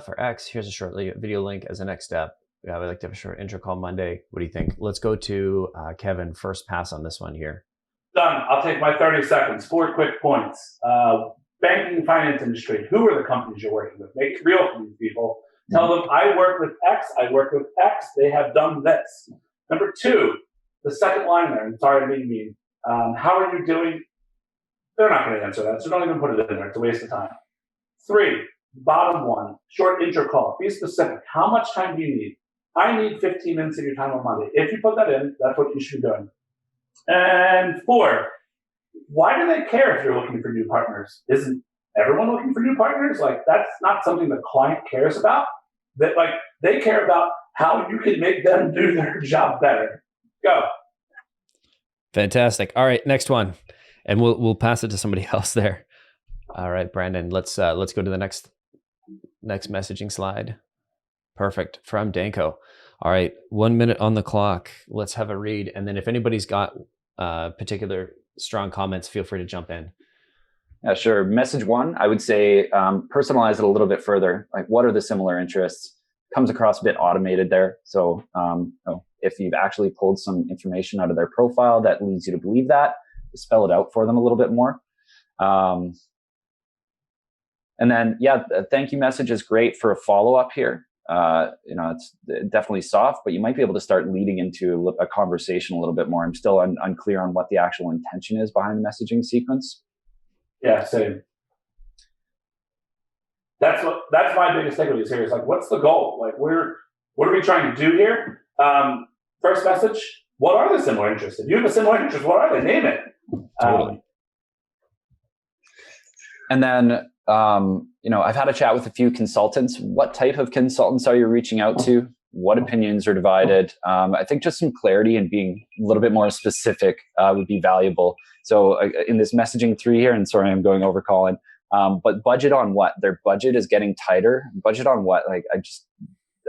for X. Here's a short video link as a next step. I would like to have a short intro call Monday. What do you think? Let's go to Kevin. First pass on this one here. Done. I'll take my 30 seconds. 4 quick points. Banking and finance industry. Who are the companies you're working with? Make it real for these people. Tell them I work with X. I work with X. They have done this. Number 2, the second line there. I'm sorry, I didn't mean. How are you doing? They're not going to answer that, so don't even put it in there. It's a waste of time. 3, bottom one, short intro call. Be specific. How much time do you need? I need 15 minutes of your time on Monday. If you put that in, that's what you should be doing. And 4, why do they care if you're looking for new partners? Isn't everyone looking for new partners? Like, that's not something the client cares about. They care about how you can make them do their job better. Go. Fantastic. All right, next one. And we'll pass it to somebody else there. All right, Brandon, let's go to the next messaging slide. Perfect. From Danko. All right, 1 minute on the clock. Let's have a read. And then if anybody's got particular strong comments, feel free to jump in. Yeah, sure. Message 1, I would say personalize it a little bit further. Like, what are the similar interests? Comes across a bit automated there. So if you've actually pulled some information out of their profile that leads you to believe that, spell it out for them a little bit more. And then, yeah, a thank you message is great for a follow-up here. It's definitely soft, but you might be able to start leading into a conversation a little bit more. I'm still unclear on what the actual intention is behind the messaging sequence. Yeah, same. That's my biggest takeaway here is like, what's the goal? Like, what are we trying to do here? First message, what are the similar interests? If you have a similar interest, what are they? Name it. Totally. And then, I've had a chat with a few consultants. What type of consultants are you reaching out to? What opinions are divided? I think just some clarity and being a little bit more specific would be valuable. So in this messaging 3 here, and sorry, I'm going over, Colin, but budget on what? Their budget is getting tighter. Budget on what? Like,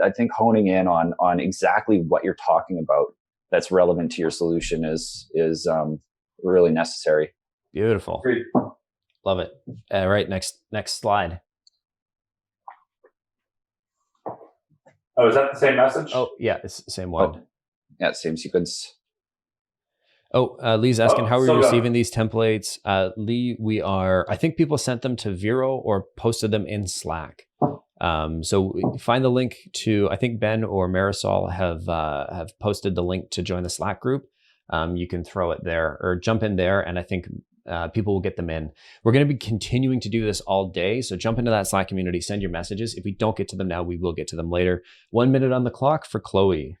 I think honing in on exactly what you're talking about that's relevant to your solution is really necessary. Beautiful. Agreed. Love it. All right, next slide. Oh, is that the same message? Oh, yeah, it's the same one. Yeah, same sequence. Oh, Lee's asking, how are you receiving these templates? Lee, I think people sent them to Vero or posted them in Slack. So find the link to, I think Ben or Marisol have posted the link to join the Slack group. You can throw it there or jump in there, and I think people will get them in. We're going to be continuing to do this all day, so jump into that Slack community, send your messages. If we don't get to them now, we will get to them later. 1 minute on the clock for Chloe.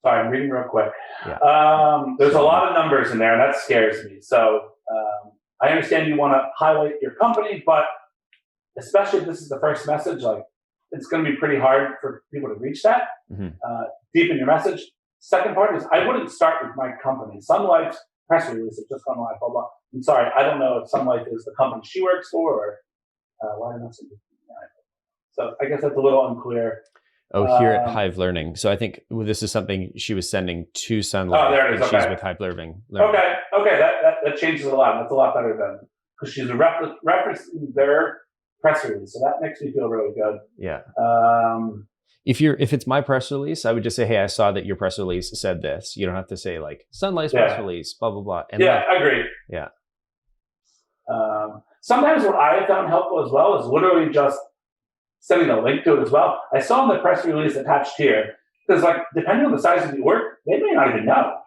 Sorry, I'm reading real quick. Yeah. There's a lot of numbers in there, and that scares me. So I understand you want to highlight your company, but especially if this is the first message, like it's going to be pretty hard for people to reach that. Deepen your message. Second part is I wouldn't start with my company. Sun Life's press release has just gone live, blah, blah. I'm sorry, I don't know if Sun Life is the company she works for or why not say so I guess that's a little unclear. Oh, here at Hive Learning. So I think this is something she was sending to Sun Life. Oh, there it is. Okay. She's with Hive Learning. Okay, that changes a lot. That's a lot better than because she's referencing their press release, so that makes me feel really good. Yeah. If it's my press release, I would just say, hey, I saw that your press release said this. You don't have to say like Sun Life's press release, blah blah blah. And I agree. Yeah. Sometimes what I have found helpful as well is literally just sending a link to it as well. I saw in the press release attached here because, like, depending on the size of the org, they may not even know.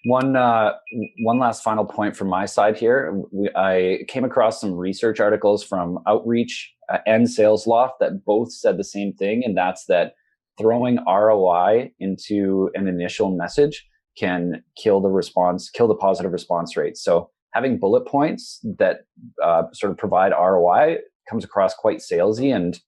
One last final point from my side here. I came across some research articles from Outreach and SalesLoft that both said the same thing, and that's that throwing ROI into an initial message can kill the positive response rate. So having bullet points that sort of provide ROI comes across quite salesy, and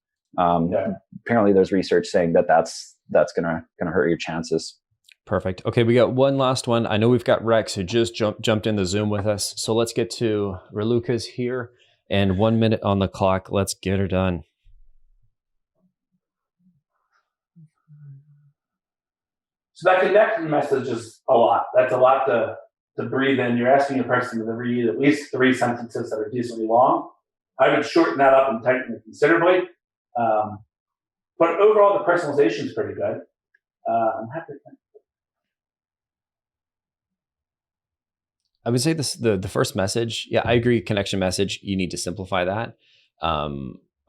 apparently there's research saying that that's gonna hurt your chances. Perfect. Okay, we got one last one. I know we've got Rex who just jumped in the Zoom with us. So let's get to Raluca's here, and 1 minute on the clock. Let's get her done. So that connection message is a lot. That's a lot to breathe in. You're asking a person to read at least 3 sentences that are decently long. I would shorten that up and tighten it considerably. But overall, the personalization is pretty good. I'm happy to think. I would say the first message, I agree, connection message, you need to simplify that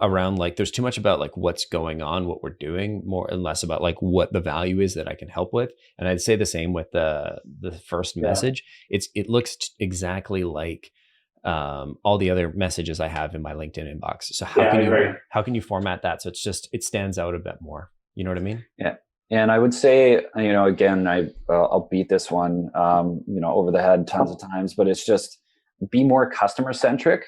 around like there's too much about like what's going on, what we're doing, more and less about like what the value is that I can help with. And I'd say the same with the first message. It looks exactly like all the other messages I have in my LinkedIn inbox. So how can you format that so it stands out a bit more? You know what I mean? Yeah. And I would say, again, I'll beat this one, over the head tons of times, but it's just be more customer centric.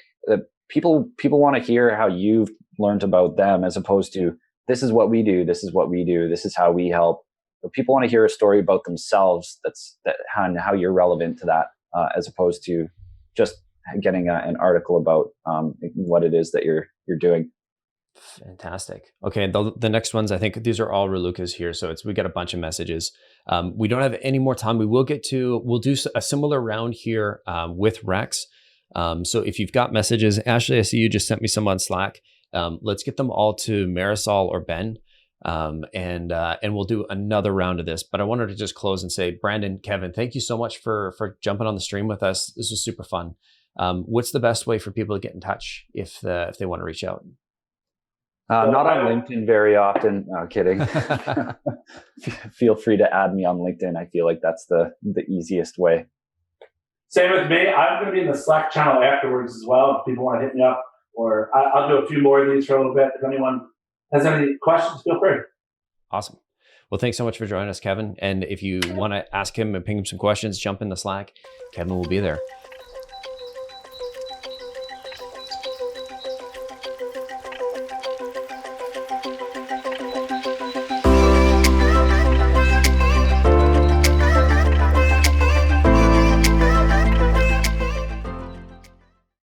People want to hear how you've learned about them as opposed to this is what we do. This is what we do. This is how we help. But people want to hear a story about themselves and how you're relevant to that, as opposed to just getting an article about what it is that you're doing. Fantastic. Okay, the next ones, I think these are all Raluca's here, so we got a bunch of messages. We don't have any more time. We'll do a similar round here with Rex. So if you've got messages, Ashley, I see you just sent me some on Slack. Let's get them all to Marisol or Ben, and we'll do another round of this. But I wanted to just close and say, Brandon, Kevin, thank you so much for jumping on the stream with us. This was super fun. What's the best way for people to get in touch if they want to reach out? Not on LinkedIn very often. No, kidding. Feel free to add me on LinkedIn. I feel like that's the easiest way. Same with me. I'm going to be in the Slack channel afterwards as well. If people want to hit me up, or I'll do a few more of these for a little bit. If anyone has any questions, feel free. Awesome. Well, thanks so much for joining us, Kevin. And if you want to ask him and ping him some questions, jump in the Slack. Kevin will be there.